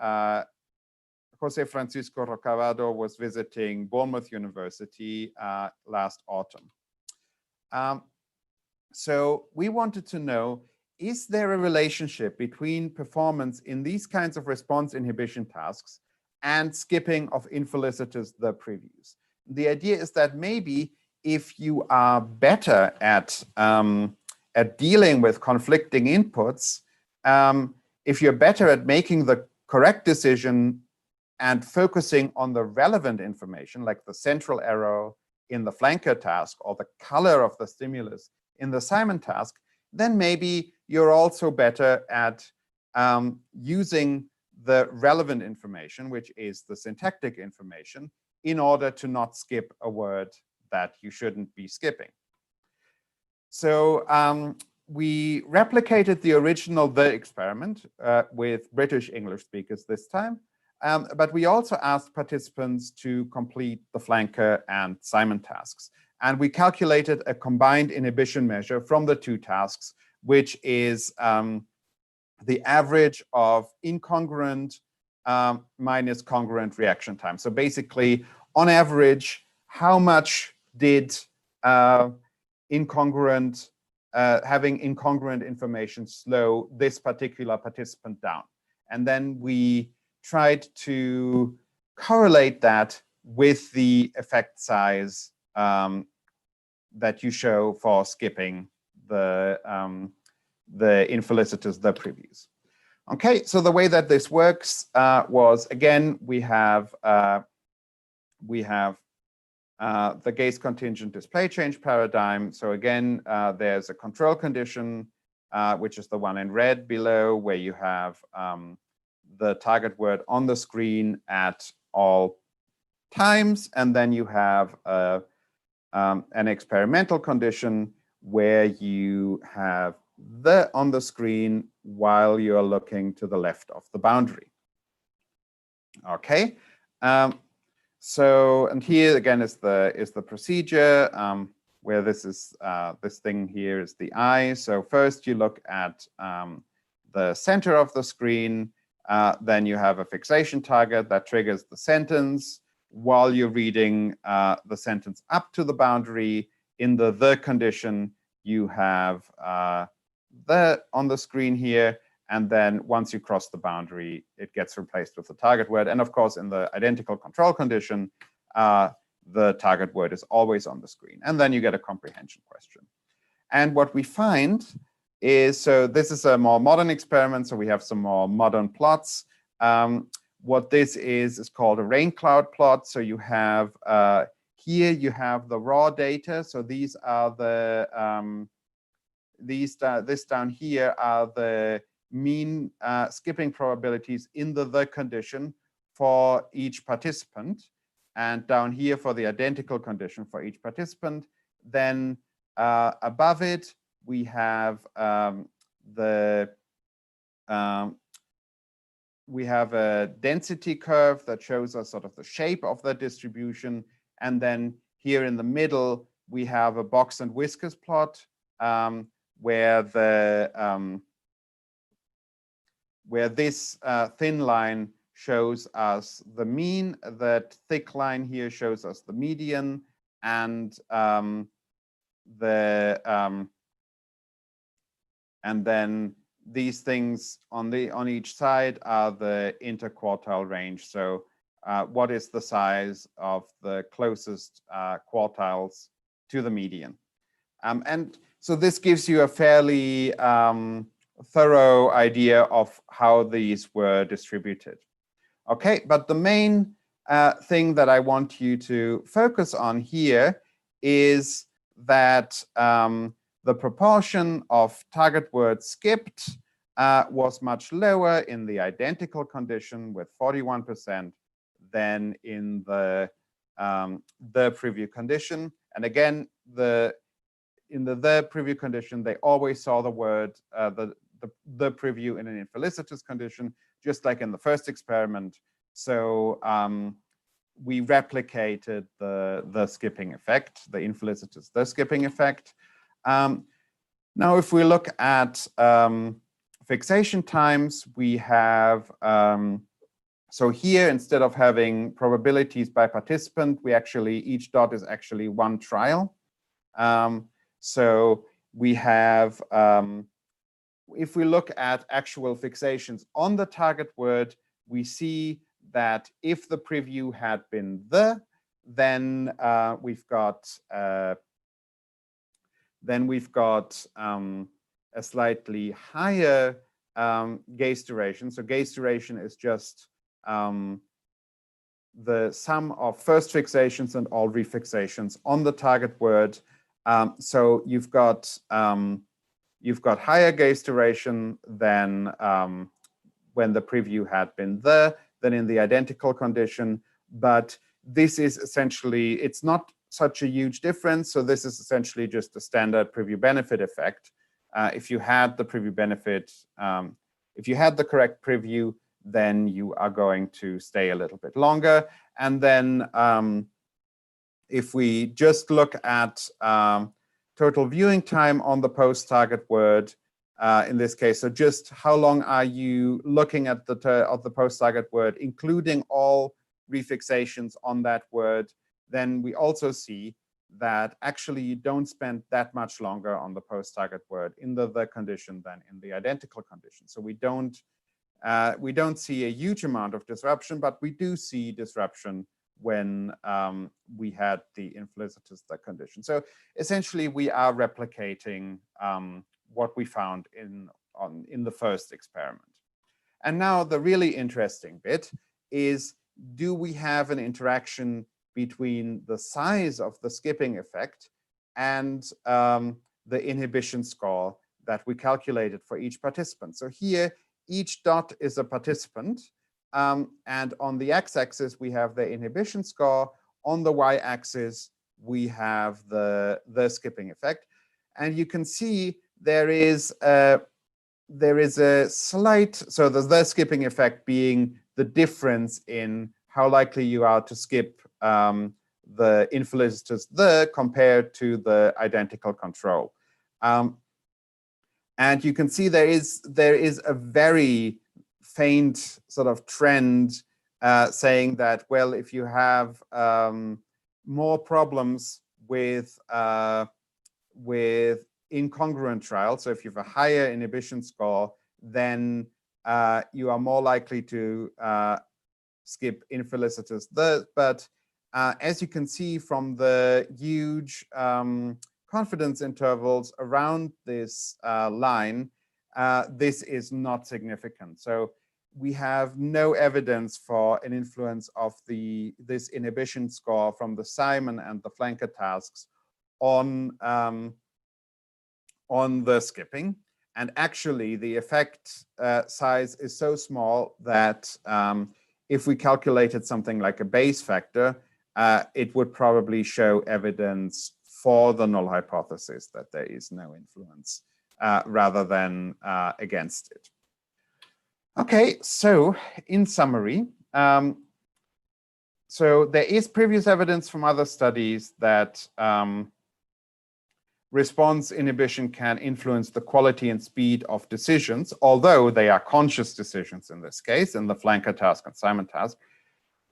José Francisco Rocavado was visiting Bournemouth University last autumn. So we wanted to know, is there a relationship between performance in these kinds of response inhibition tasks and skipping of infelicitous the previews? The idea is that maybe if you are better at dealing with conflicting inputs, if you're better at making the correct decision and focusing on the relevant information, like the central arrow in the flanker task or the color of the stimulus in the Simon task, then maybe you're also better at using the relevant information, which is the syntactic information, in order to not skip a word that you shouldn't be skipping. So we replicated the original experiment with British English speakers this time, but we also asked participants to complete the flanker and Simon tasks. And we calculated a combined inhibition measure from the two tasks, which is the average of incongruent minus congruent reaction time. So basically, on average, how much did having incongruent information slow this particular participant down? And then we tried to correlate that with the effect size that you show for skipping the infelicitous the previews. Okay, so the way that this works was, again, we have the gaze-contingent display change paradigm. So again, there's a control condition, which is the one in red below, where you have the target word on the screen at all times, and then you have an experimental condition where you have the on the screen while you're looking to the left of the boundary. Okay, so, and here again is the procedure where this is this thing here is the eye. So first you look at the center of the screen, then you have a fixation target that triggers the sentence while you're reading the sentence up to the boundary. In the condition, you have the on the screen here, and then once you cross the boundary, it gets replaced with the target word. And of course, in the identical control condition, the target word is always on the screen. And then you get a comprehension question. And what we find is, so this is a more modern experiment, so we have some more modern plots. What this is called a rain cloud plot. So you have here you have the raw data. So these are the this down here are the mean skipping probabilities in the condition for each participant, and down here for the identical condition for each participant. Then above it we have we have a density curve that shows us sort of the shape of the distribution, and then here in the middle we have a box and whiskers plot where this thin line shows us the mean, that thick line here shows us the median, and then these things on each side are the interquartile range. So what is the size of the closest quartiles to the median? And so this gives you a fairly thorough idea of how these were distributed. Okay, but the main thing that I want you to focus on here is that the proportion of target words skipped was much lower in the identical condition with 41% than in the preview condition. And again, in the preview condition, they always saw the word, the preview in an infelicitous condition, just like in the first experiment. So we replicated the skipping effect, the infelicitous, the skipping effect. Now, if we look at fixation times, we have, so here, instead of having probabilities by participant, we actually, each dot is actually one trial. So we have, if we look at actual fixations on the target word, we see that if the preview had been then we've got a slightly higher gaze duration. So gaze duration is just the sum of first fixations and all refixations on the target word. So you've got higher gaze duration than when the preview had been than in the identical condition. But this is essentially, it's not such a huge difference. So this is essentially just a standard preview benefit effect. If you had the preview benefit, if you had the correct preview, then you are going to stay a little bit longer. And then if we just look at total viewing time on the post-target word, in this case, so just how long are you looking at the post-target word, including all refixations on that word, then we also see that actually you don't spend that much longer on the post-target word in the condition than in the identical condition. So we don't see a huge amount of disruption, but we do see disruption when we had the infelicitous condition. So essentially, we are replicating what we found in the first experiment. And now the really interesting bit is, do we have an interaction between the size of the skipping effect and the inhibition score that we calculated for each participant? So here, each dot is a participant. And on the x-axis, we have the inhibition score. On the y-axis, we have the skipping effect. And you can see there is a slight, so the skipping effect being the difference in how likely you are to skip the infelicitous compared to the identical control. And you can see there is a very faint sort of trend saying that, well, if you have more problems with incongruent trials, so if you have a higher inhibition score, then you are more likely to skip infelicitous. But as you can see from the huge confidence intervals around this line, this is not significant. So we have no evidence for an influence of this inhibition score from the Simon and the flanker tasks on the skipping. And actually, the effect size is so small that if we calculated something like a Bayes factor, it would probably show evidence for the null hypothesis that there is no influence rather than against it. Okay, so in summary, so there is previous evidence from other studies that response inhibition can influence the quality and speed of decisions, although they are conscious decisions in this case, in the flanker task and Simon task.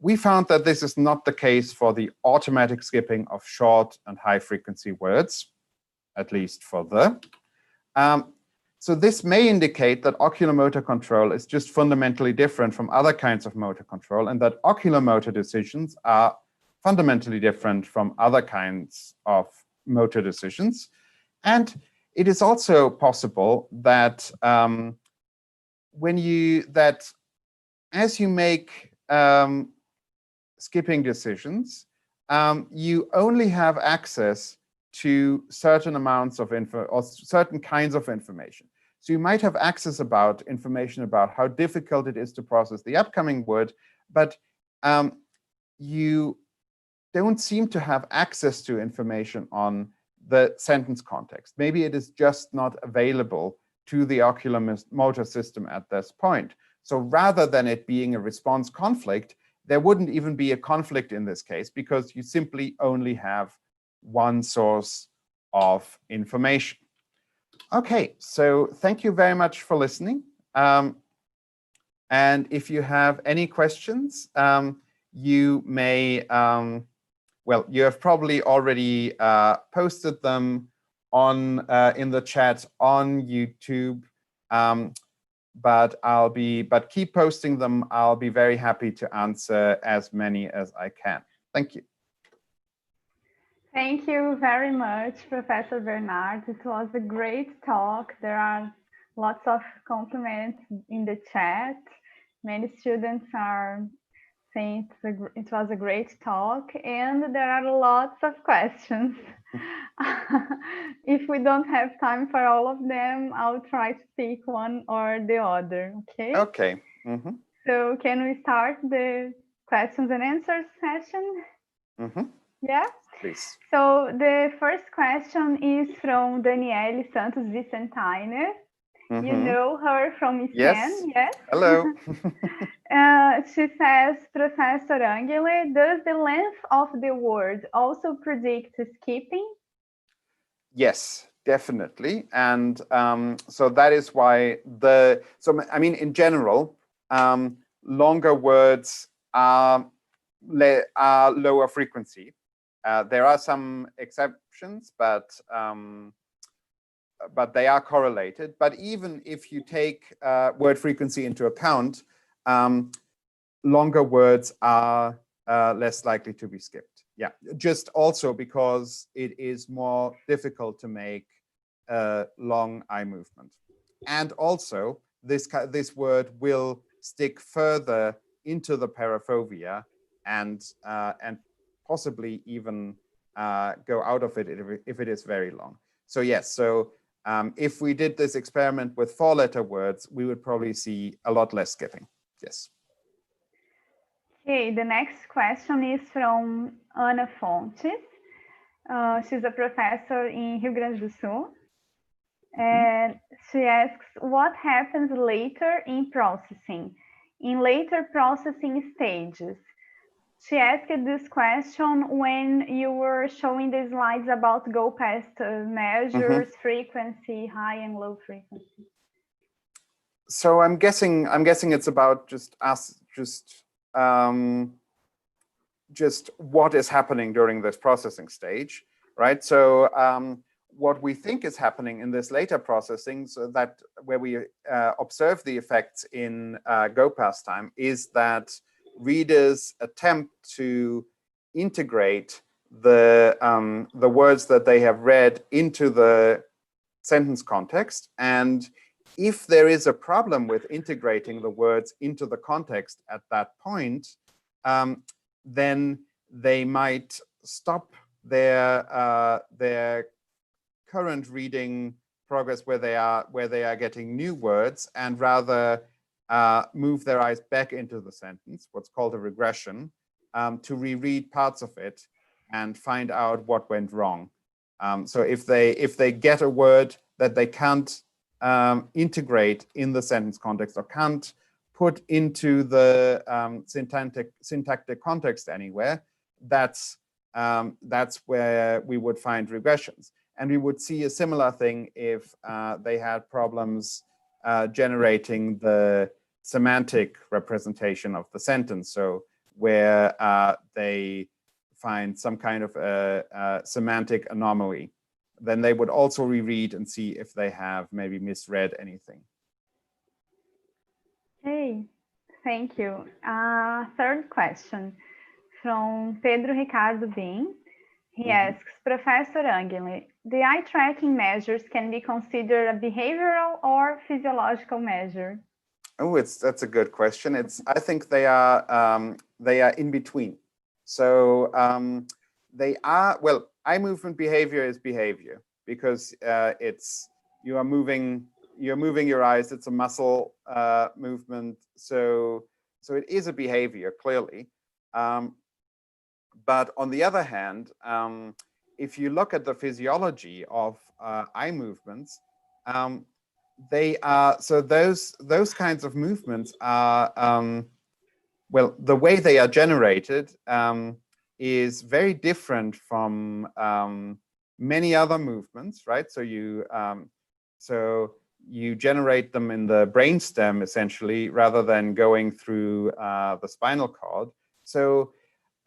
We found that this is not the case for the automatic skipping of short and high frequency words, at least for So this may indicate that oculomotor control is just fundamentally different from other kinds of motor control, and that oculomotor decisions are fundamentally different from other kinds of motor decisions. And it is also possible that as you make skipping decisions, you only have access to certain amounts of info or certain kinds of information. So you might have access about information about how difficult it is to process the upcoming word, but you don't seem to have access to information on the sentence context. Maybe it is just not available to the oculomotor system at this point. So rather than it being a response conflict, there wouldn't even be a conflict in this case, because you simply only have one source of information. Okay, so thank you very much for listening. And if you have any questions, you may, well, you have probably already posted them on in the chat on YouTube. But keep posting them. I'll be very happy to answer as many as I can. Thank you. Thank you very much, Professor Bernhard. It was a great talk. There are lots of compliments in the chat. Many students are saying it was a great talk, and there are lots of questions. If we don't have time for all of them, I'll try to pick one or the other, okay? Okay. So can we start the questions and answers session? Yeah? Please. So the first question is from Danielle Santos Vicentiner. You know her from STEM, yes? Hello. She says, Professor Angele, does the length of the word also predict skipping? Yes, definitely. And so that is why I mean, in general, longer words are lower frequency. There are some exceptions, but they are correlated. But even if you take word frequency into account, longer words are less likely to be skipped. Yeah, just also because it is more difficult to make a long eye movement. And also, this word will stick further into the parafovea and possibly even go out of it if it is very long. So yes, so if we did this experiment with 4-letter words, we would probably see a lot less skipping. Yes. Okay, the next question is from Ana Fontes. She's a professor in Rio Grande do Sul. And she asks, what happens later in processing, in later processing stages? She asked this question when you were showing the slides about go past measures, frequency, high and low frequency. So I'm guessing it's about just what is happening during this processing stage, right? So what we think is happening in this later processing, so that where we observe the effects in go past time, is that readers attempt to integrate the words that they have read into the sentence context. And if there is a problem with integrating the words into the context at that point, then they might stop their current reading progress where they are getting new words, and rather move their eyes back into the sentence, what's called a regression, to reread parts of it and find out what went wrong. So if they get a word that they can't integrate in the sentence context or can't put into the syntactic context anywhere, that's where we would find regressions. And we would see a similar thing if they had problems generating the semantic representation of the sentence. So where they find some kind of a semantic anomaly then they would also reread and see if they have maybe misread anything. Okay, thank you. Third question from Pedro Ricardo Bin. He asks, Professor Angele, the eye tracking measures can be considered a behavioral or physiological measure? Oh, that's a good question. I think they are in between. So they are, well, eye movement behavior is behavior because you're moving your eyes. It's a muscle movement. So it is a behavior, clearly. But on the other hand, if you look at the physiology of eye movements, they are, so those kinds of movements are, well, the way they are generated is very different from many other movements, right? So you generate them in the brainstem essentially, rather than going through the spinal cord. So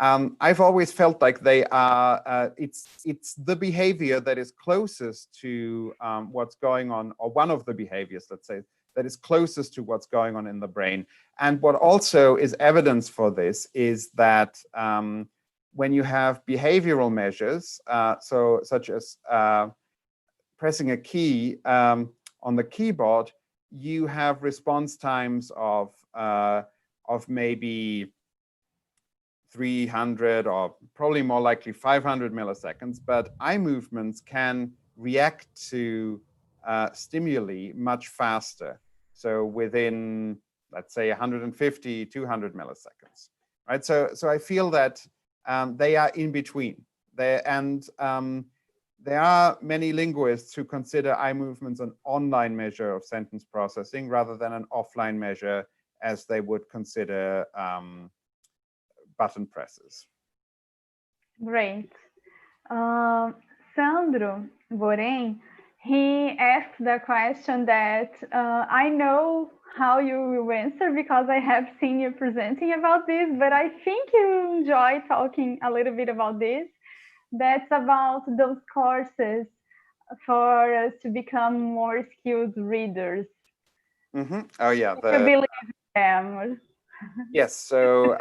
I've always felt like they are, it's the behavior that is closest to what's going on, or one of the behaviors, let's say, that is closest to what's going on in the brain. And what also is evidence for this is that when you have behavioral measures, such as pressing a key on the keyboard, you have response times of maybe 300 or probably more likely 500 milliseconds, but eye movements can react to stimuli much faster. So within, let's say, 150, 200 milliseconds, right? So I feel that they are in between. There are many linguists who consider eye movements an online measure of sentence processing rather than an offline measure, as they would consider button presses. Great. Sandro Borém, he asked the question that I know how you will answer because I have seen you presenting about this, but I think you enjoy talking a little bit about this. That's about those courses for us to become more skilled readers. Oh yeah. I believe them. Yes, so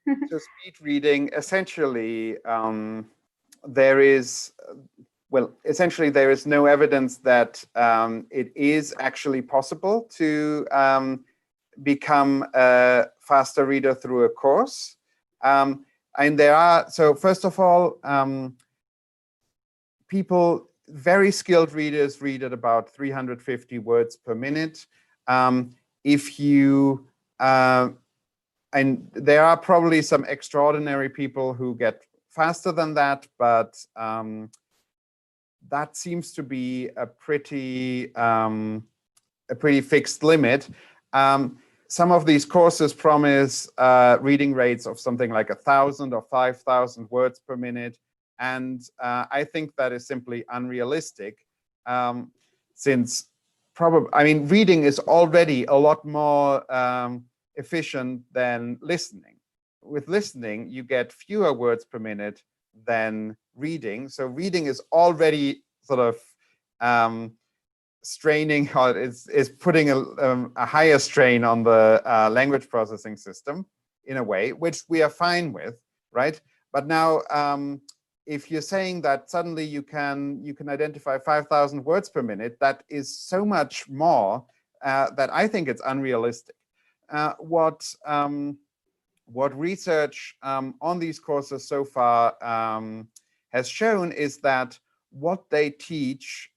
so speed reading, essentially, there is, well, essentially there is no evidence that it is actually possible to become a faster reader through a course. And there are, so first of all, people, very skilled readers read at about 350 words per minute. If you, and there are probably some extraordinary people who get faster than that, but that seems to be a pretty fixed limit. Some of these courses promise reading rates of something like 1,000 or 5,000 words per minute. And I think that is simply unrealistic, since probably, I mean, reading is already a lot more efficient than listening. With listening, you get fewer words per minute than reading. So reading is already sort of straining, or is putting a higher strain on the language processing system in a way, which we are fine with, right? But now, if you're saying that suddenly you can identify 5,000 words per minute, that is so much more that I think it's unrealistic. What research on these courses so far has shown is that what they teach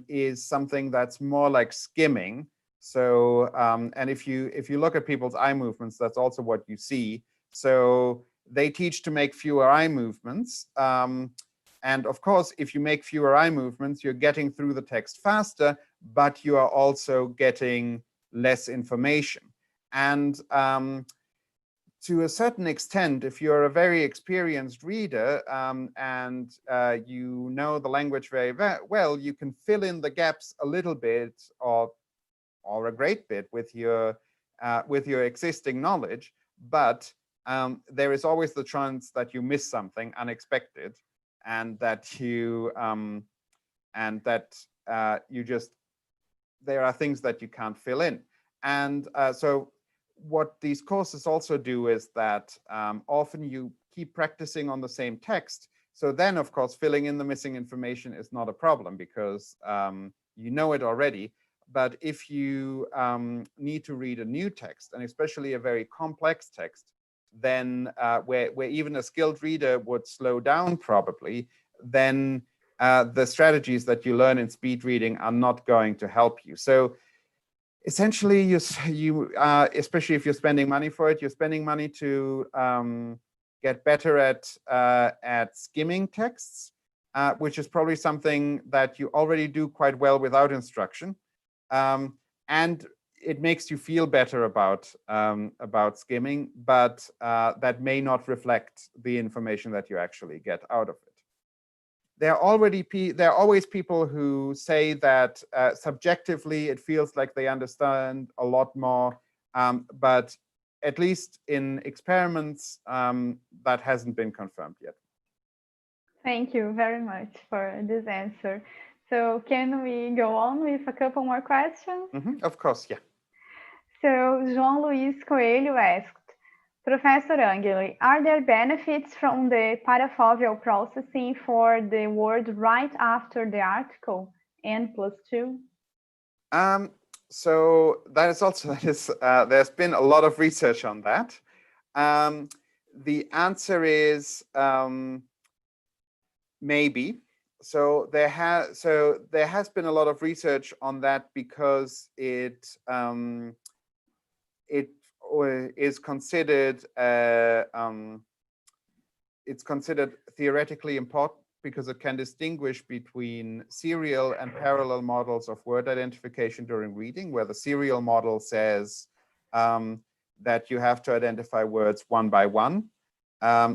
is something that's more like skimming. So, and if you look at people's eye movements, that's also what you see. So they teach to make fewer eye movements. And of course, if you make fewer eye movements, you're getting through the text faster, but you are also getting less information. And to a certain extent, if you're a very experienced reader and you know the language very well, you can fill in the gaps a little bit or a great bit with your existing knowledge. But there is always the chance that you miss something unexpected, and that you and that there are things that you can't fill in. And so what these courses also do is that often you keep practicing on the same text. So then, of course, filling in the missing information is not a problem because you know it already. But if you need to read a new text, and especially a very complex text, then where even a skilled reader would slow down probably, then the strategies that you learn in speed reading are not going to help you. So essentially, you especially if you're spending money for it, you're spending money to get better at skimming texts, which is probably something that you already do quite well without instruction. And it makes you feel better about skimming, but that may not reflect the information that you actually get out of it. There are always people who say that subjectively it feels like they understand a lot more, but at least in experiments, that hasn't been confirmed yet. Thank you very much for this answer. So can we go on with a couple more questions? Of course, yeah. So João Luiz Coelho asked, Professor Angele, are there benefits from the parafoveal processing for the word right after the article, N+2? So that is also, there's been a lot of research on that. The answer is maybe. So there has been a lot of research on that because it is considered it's considered theoretically important because it can distinguish between serial and parallel models of word identification during reading, where the serial model says that you have to identify words one by one.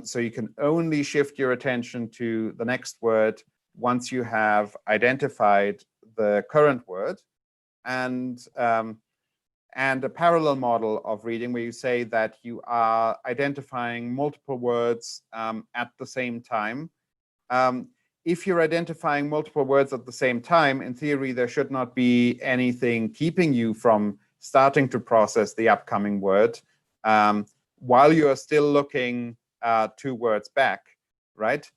So you can only shift your attention to the next word once you have identified the current word, and a parallel model of reading where you say that you are identifying multiple words at the same time. If you're identifying multiple words at the same time, in theory, there should not be anything keeping you from starting to process the upcoming word while you are still looking 2 words back, right?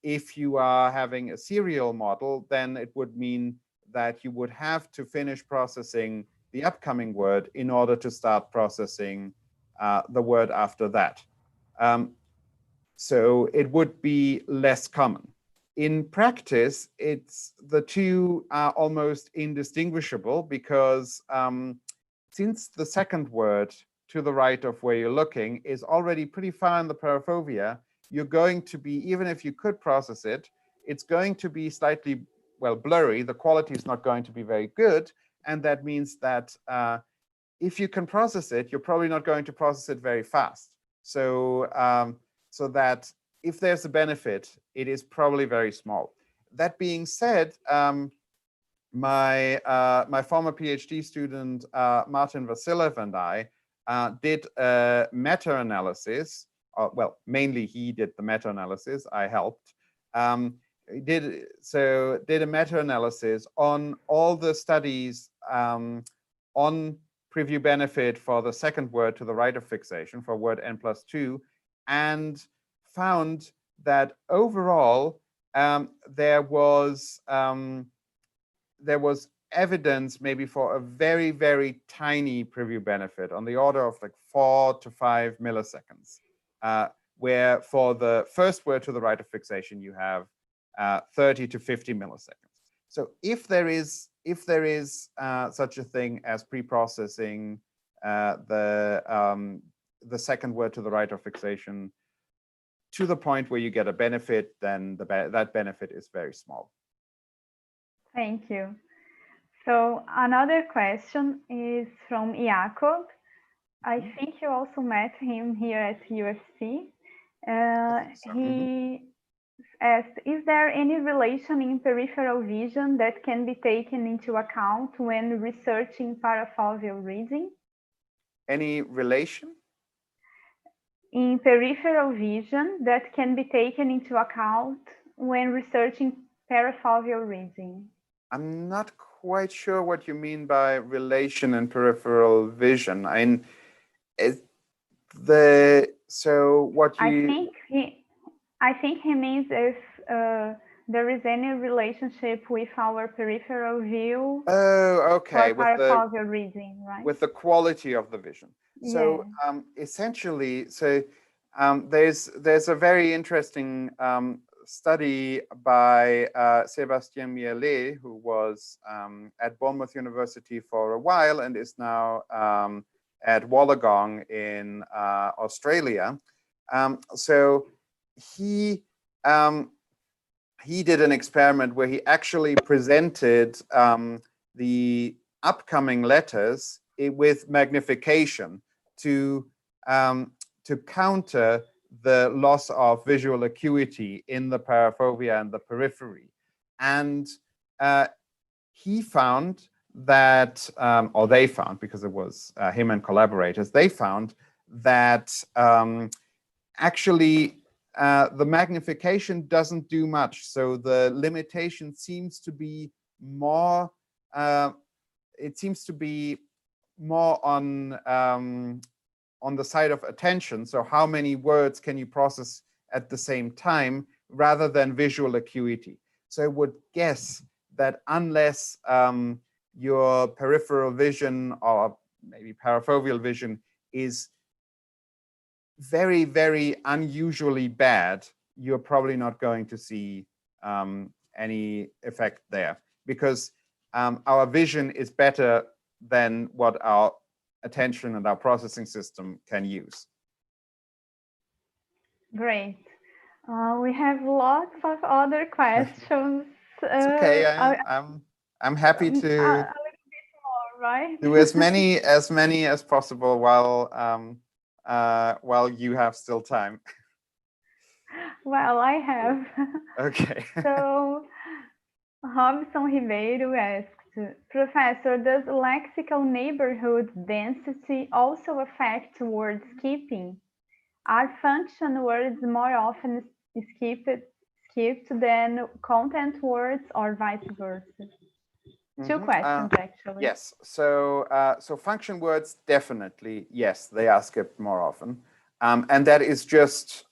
If you are having a serial model, then it would mean that you would have to finish processing the upcoming word in order to start processing the word after that. So it would be less common. In practice, the two are almost indistinguishable because since the second word to the right of where you're looking is already pretty far in the parafovea, you're going to be, even if you could process it, it's going to be slightly, well, blurry. The quality is not going to be very good. And that means that if you can process it, you're probably not going to process it very fast. So, so that if there's a benefit, it is probably very small. That being said, my former PhD student, Martin Vasilev, and I did a meta-analysis. Well, mainly he did the meta-analysis. I helped. Did a meta-analysis on all the studies on preview benefit for the second word to the right of fixation for word N+2, and found that overall there was evidence maybe for a very, very tiny preview benefit on the order of like 4 to 5 milliseconds, where for the first word to the right of fixation you have 30 to 50 milliseconds. So if there is such a thing as pre-processing the second word to the right of fixation to the point where you get a benefit, then that benefit is very small. Thank you. So another question is from Jakob. I think you also met him here at UFSC. He asked, is there any relation in peripheral vision that can be taken into account when researching parafoveal reading? Any relation? In peripheral vision that can be taken into account when researching parafoveal reading. I'm not quite sure what you mean by relation and peripheral vision. I mean, so what you... I think he means if there is any relationship with our peripheral view. Oh, okay. For parafoveal reading, right? With the quality of the vision. So essentially, there's a very interesting study by Sébastien Mielet, who was at Bournemouth University for a while and is now at Wollongong in Australia. So he did an experiment where he actually presented the upcoming letters with magnification to counter the loss of visual acuity in the parafovea and the periphery. And he found that, or they found, because it was him and collaborators, they found that actually the magnification doesn't do much. So the limitation seems to be more, it seems to be more on the side of attention. So how many words can you process at the same time, rather than visual acuity. So I would guess that unless your peripheral vision or maybe parafoveal vision is very, very unusually bad, you're probably not going to see any effect there, because our vision is better than what our attention and our processing system can use. Great. We have lots of other questions. It's okay. I'm happy to a little bit more, right? do as many as possible while you have still time. Well, I have. Okay. So Robson Ribeiro asked, Professor, does lexical neighborhood density also affect word skipping? Are function words more often skipped than content words, or vice versa? Two questions, actually. Yes. So so function words, definitely, yes, they are skipped more often, and that is just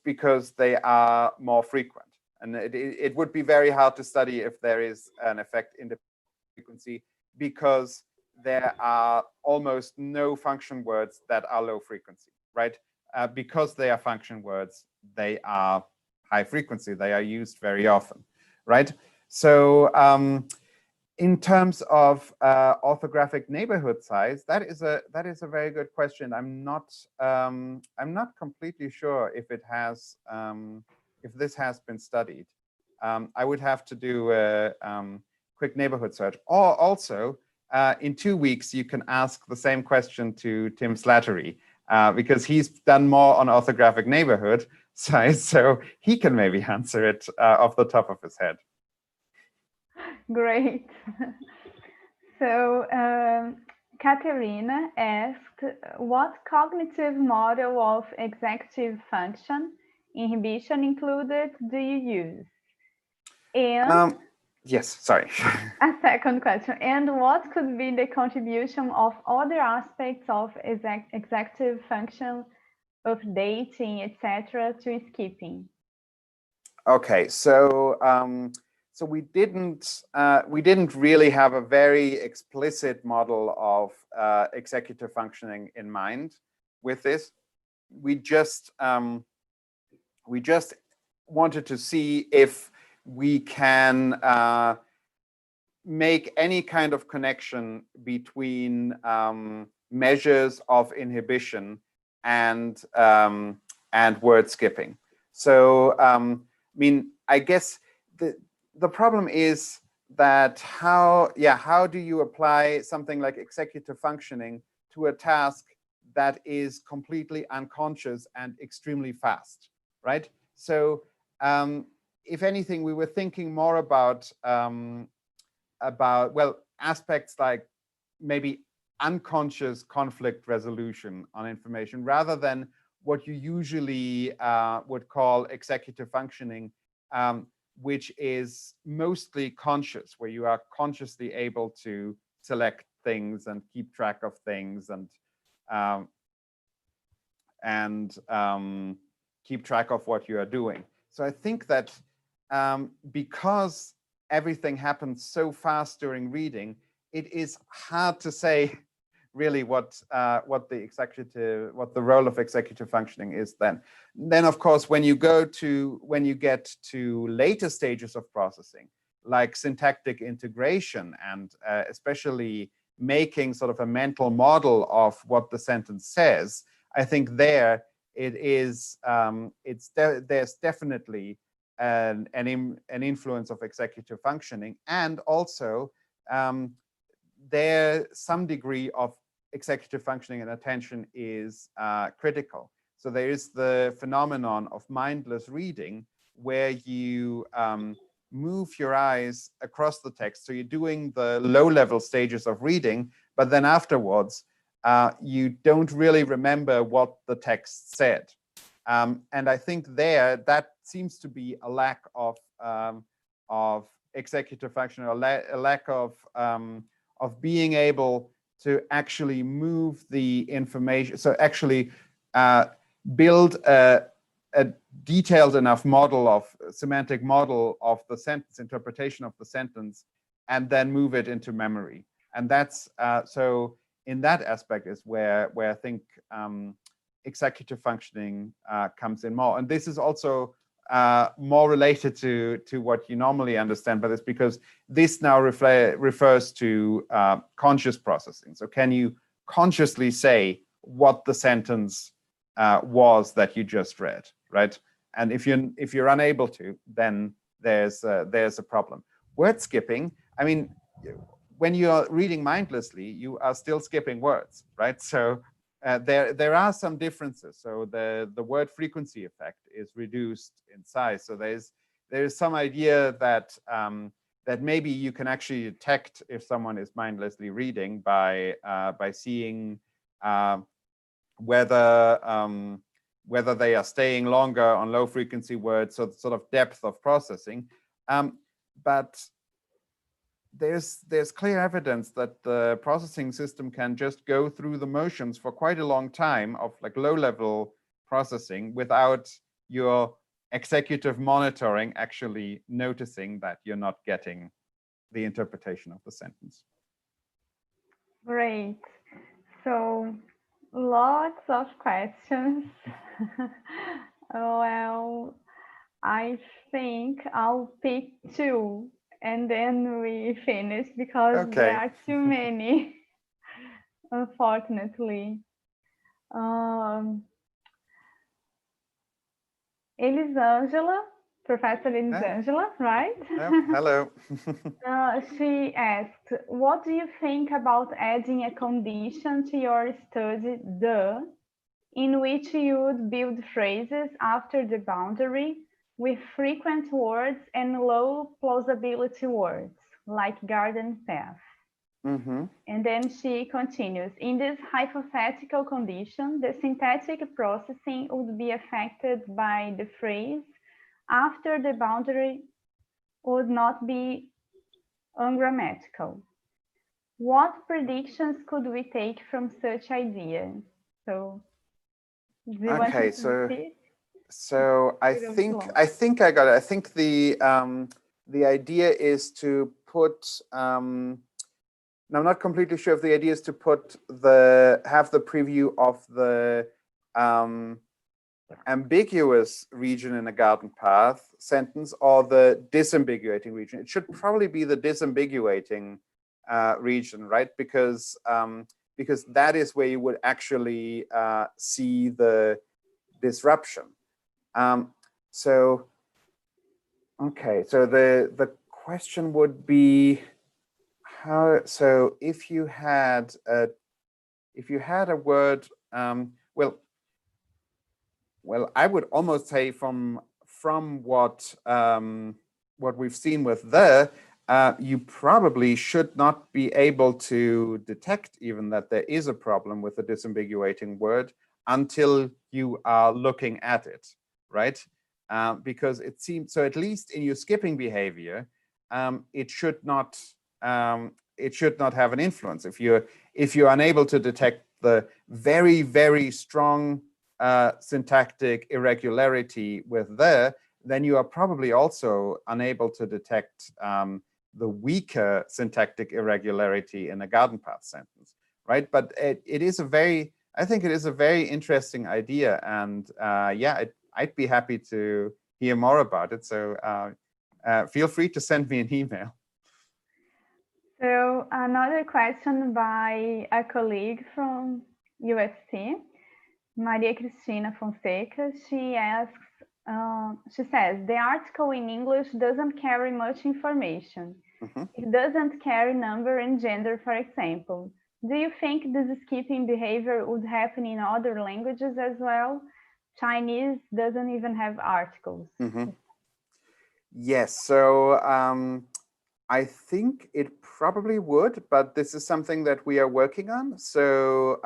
because they are more frequent. And it would be very hard to study if there is an effect in the frequency, because there are almost no function words that are low frequency, right? Because they are function words, they are high frequency. They are used very often, right? So in terms of orthographic neighborhood size, that is a very good question. I'm not completely sure if it has if this has been studied. I would have to do a quick neighborhood search. Or also, in 2 weeks, you can ask the same question to Tim Slattery, because he's done more on orthographic neighborhood size, so he can maybe answer it off the top of his head. Great. So Katerina asked, what cognitive model of executive function, inhibition included, do you use? And yes, sorry. A second question. And what could be the contribution of other aspects of executive function, updating, etc., to skipping? Okay, so so we didn't really have a very explicit model of executive functioning in mind with this. We just wanted to see if we can make any kind of connection between measures of inhibition and word skipping. So I mean, I guess the problem is that how do you apply something like executive functioning to a task that is completely unconscious and extremely fast, right? So if anything, we were thinking more about well, aspects like maybe unconscious conflict resolution on information, rather than what you usually would call executive functioning which is mostly conscious, where you are consciously able to select things and keep track of things and keep track of what you are doing. So I think that because everything happens so fast during reading, it is hard to say really what the role of executive functioning is then. Then of course, when you get to later stages of processing, like syntactic integration and especially making sort of a mental model of what the sentence says, I think there it is there's definitely an influence of executive functioning, and also there some degree of executive functioning and attention is critical. So there is the phenomenon of mindless reading, where you move your eyes across the text. So you're doing the low-level stages of reading, but then afterwards, you don't really remember what the text said. And I think that seems to be a lack of executive function, or a lack of being able to actually move the information. So actually build a detailed enough semantic model of the sentence, interpretation of the sentence, and then move it into memory. And that's so in that aspect is where I think executive functioning comes in more. And this is also more related to what you normally understand, but it's because this now refers to conscious processing. So can you consciously say what the sentence was that you just read, right? And if you're unable to, then there's a problem. Word skipping, I mean, when you are reading mindlessly, you are still skipping words, right? So there are some differences. So the word frequency effect is reduced in size. So there's some idea that that maybe you can actually detect if someone is mindlessly reading by seeing whether they are staying longer on low frequency words, so sort of depth of processing. But there's clear evidence that the processing system can just go through the motions for quite a long time of like low-level processing without your executive monitoring actually noticing that you're not getting the interpretation of the sentence. Great. So lots of questions. Well, I think I'll pick two and then we finish, because there are too many, unfortunately. Elisangela, Professor Elisangela, right? Hello. She asked, what do you think about adding a condition to your study, in which you would build phrases after the boundary with frequent words and low plausibility words, like garden path? And then she continues, in this hypothetical condition, the syntactic processing would be affected by the phrase after the boundary would not be ungrammatical. What predictions could we take from such ideas? So, do you want to repeat? So I think I got it. I think the idea is to put now, I'm not completely sure if the idea is to have the preview of the ambiguous region in a garden path sentence or the disambiguating region. It should probably be the disambiguating region, right? Because that is where you would actually see the disruption. So the question would be, so if you had a word, well, I would almost say from what we've seen with you probably should not be able to detect even that there is a problem with the disambiguating word until you are looking at it, right? because it seems so. At least in your skipping behavior, it should not have an influence. If you're unable to detect the very, very strong syntactic irregularity with there, then you are probably also unable to detect the weaker syntactic irregularity in a garden path sentence, right? But I think it is a very interesting idea, and yeah, I'd be happy to hear more about it. So feel free to send me an email. So another question by a colleague from UFSC, Maria Cristina Fonseca. She asks, she says, the article in English doesn't carry much information. It doesn't carry number and gender, for example. Do you think this skipping behavior would happen in other languages as well? Chinese doesn't even have articles. Yes, so I think it probably would, but this is something that we are working on. So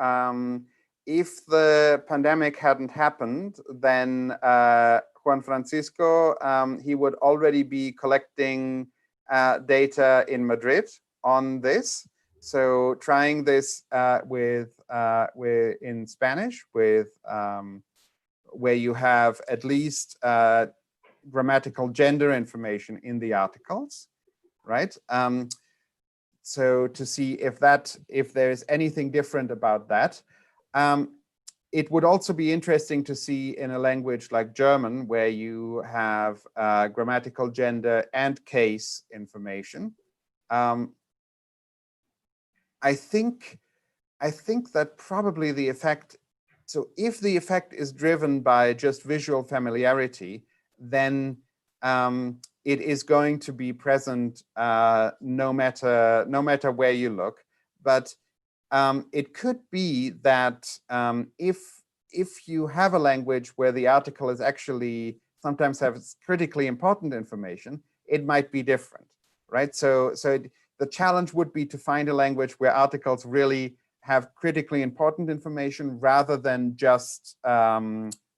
if the pandemic hadn't happened, then Juan Francisco, he would already be collecting data in Madrid on this. So trying this with in Spanish, with where you have at least grammatical gender information in the articles, right? So to see if there's anything different about that. It would also be interesting to see in a language like German, where you have grammatical gender and case information. I think that probably the effect, so if the effect is driven by just visual familiarity, then it is going to be present no matter where you look. But it could be that if you have a language where the article is actually sometimes has critically important information, it might be different, right? So the challenge would be to find a language where articles really have critically important information rather than just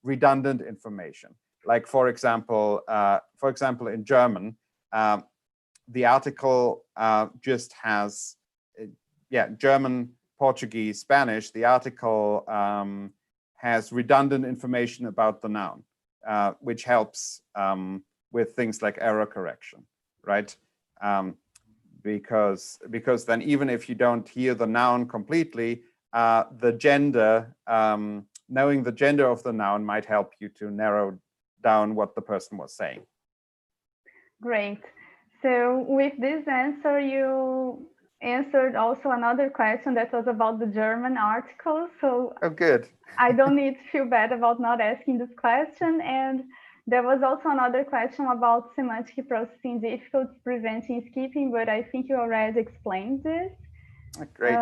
redundant information. Like for example, in German, the article just has, German, Portuguese, Spanish. The article has redundant information about the noun, which helps with things like error correction, right? Because then even if you don't hear the noun completely, the gender, knowing the gender of the noun might help you to narrow down what the person was saying. Great. So with this answer, you answered also another question that was about the German article. So oh, good. I don't need to feel bad about not asking this question. And there was also another question about semantic processing difficulties preventing skipping, but I think you already explained this. Great.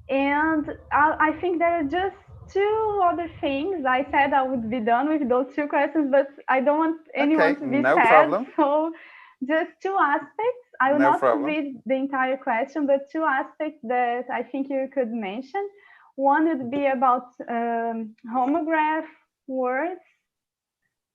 And I think there are just two other things. I said I would be done with those two questions, but I don't want anyone to be sad. Problem. So just two aspects. I will not read the entire question, but two aspects that I think you could mention. One would be about homograph words,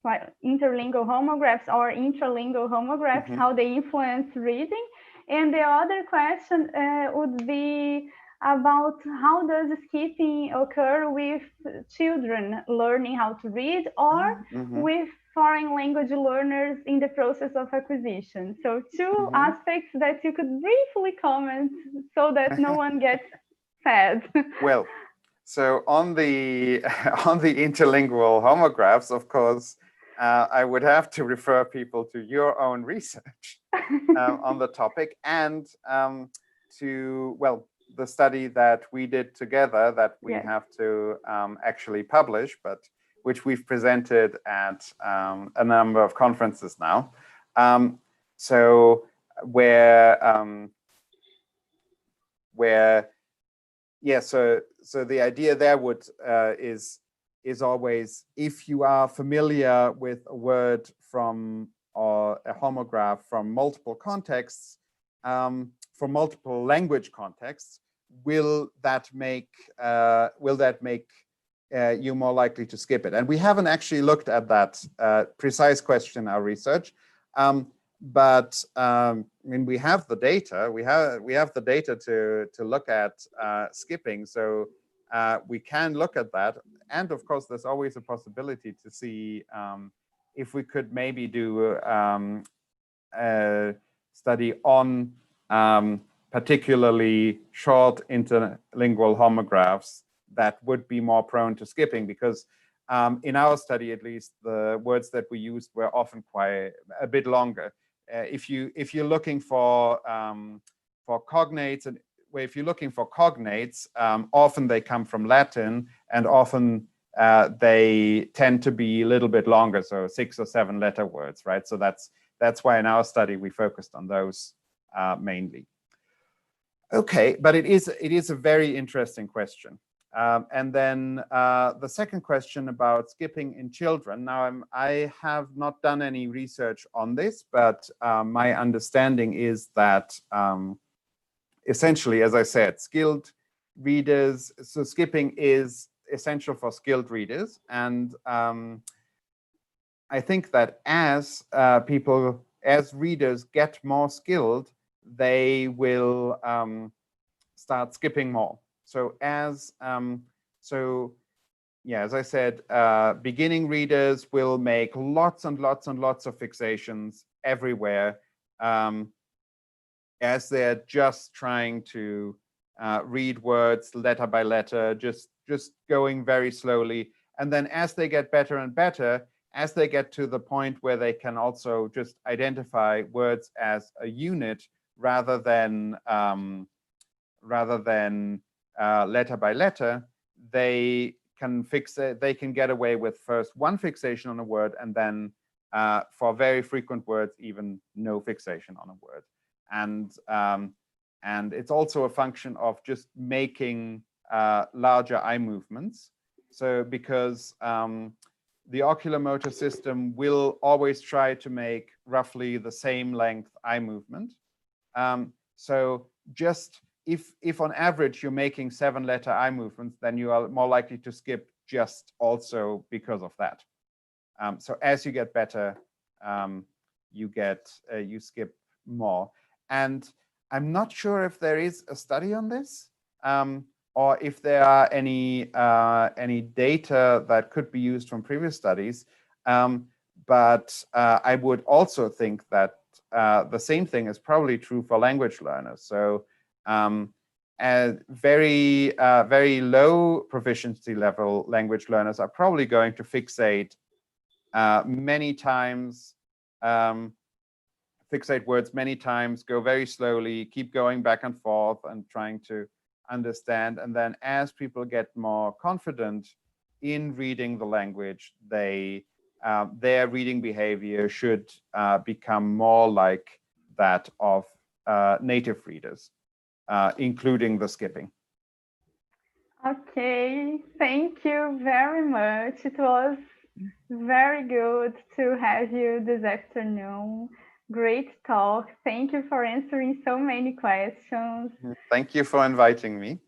like interlingual homographs or intralingual homographs, how they influence reading. And the other question would be about how does skipping occur with children learning how to read or with foreign language learners in the process of acquisition. So two aspects that you could briefly comment so that no one gets sad. Well, so on the interlingual homographs, of course, I would have to refer people to your own research on the topic and to, well, the study that we did together that we have to actually publish, but which we've presented at a number of conferences now. So where so the idea there would is always, if you are familiar with a word from or a homograph from multiple contexts, from multiple language contexts, will that make you're more likely to skip it. And we haven't actually looked at that precise question in our research, but I mean, we have the data. We have the data to look at skipping, so we can look at that. And of course, there's always a possibility to see if we could maybe do a study on particularly short interlingual homographs that would be more prone to skipping, because in our study, at least, the words that we used were often quite a bit longer. If you're looking for cognates, and if you're looking for cognates, often they come from Latin, and often they tend to be a little bit longer, so 6 or 7 letter words, right? So that's why in our study we focused on those mainly. Okay, but it is a very interesting question. And then the second question about skipping in children. Now, I have not done any research on this, but my understanding is that essentially, as I said, skilled readers, so skipping is essential for skilled readers. And I think that as readers get more skilled, they will start skipping more. So as I said, beginning readers will make lots and lots and lots of fixations everywhere as they're just trying to read words letter by letter, just going very slowly. And then as they get better and better, as they get to the point where they can also just identify words as a unit rather than letter by letter, they can get away with first one fixation on a word, and then for very frequent words, even no fixation on a word. And it's also a function of just making larger eye movements. So because the oculomotor system will always try to make roughly the same length eye movement. So just if on average you're making 7-letter eye movements, then you are more likely to skip just also because of that. So as you get better, you skip more. And I'm not sure if there is a study on this, or if there are any data that could be used from previous studies. But I would also think that the same thing is probably true for language learners. So very low proficiency level language learners are probably going to fixate many times, fixate words many times, go very slowly, keep going back and forth and trying to understand. And then as people get more confident in reading the language, their reading behavior should become more like that of native readers, including the skipping. Okay, thank you very much. It was very good to have you this afternoon. Great talk. Thank you for answering so many questions. Thank you for inviting me.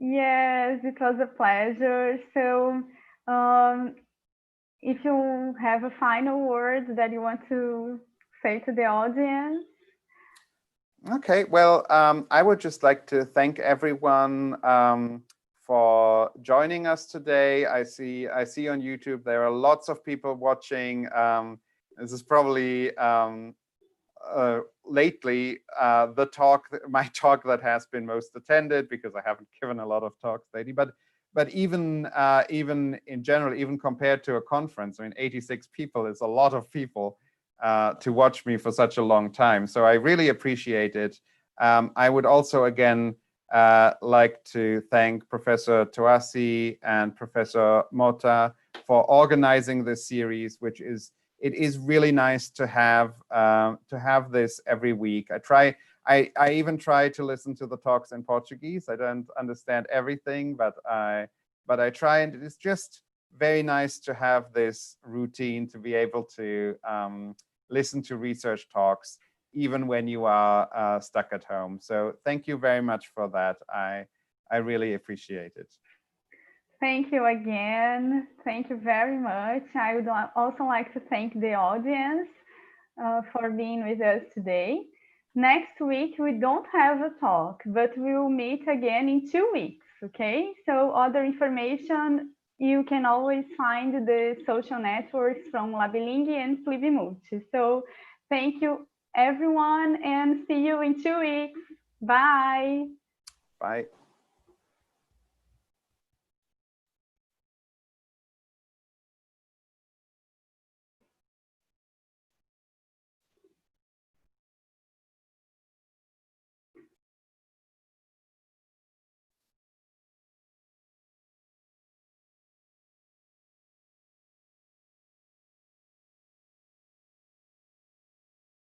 Yes, it was a pleasure. So if you have a final word that you want to say to the audience. Okay, well, I would just like to thank everyone for joining us today. I see on YouTube there are lots of people watching. This is probably lately my talk that has been most attended, because I haven't given a lot of talks lately. But even in general, even compared to a conference, I mean, 86 people is a lot of people to watch me for such a long time. So I really appreciate it. I would also again like to thank Professor Toasi and Professor Mota for organizing this series, it is really nice to have this every week. I even try to listen to the talks in Portuguese. I don't understand everything, but I try, and it's just very nice to have this routine to be able to listen to research talks even when you are stuck at home. So thank you very much for that. I really appreciate it. Thank you again. Thank you very much. I would also like to thank the audience for being with us today. Next week, we don't have a talk, but we will meet again in 2 weeks, okay? So other information, you can always find the social networks from LabLing and Plibimulti. So thank you, everyone, and see you in 2 weeks. Bye. Bye.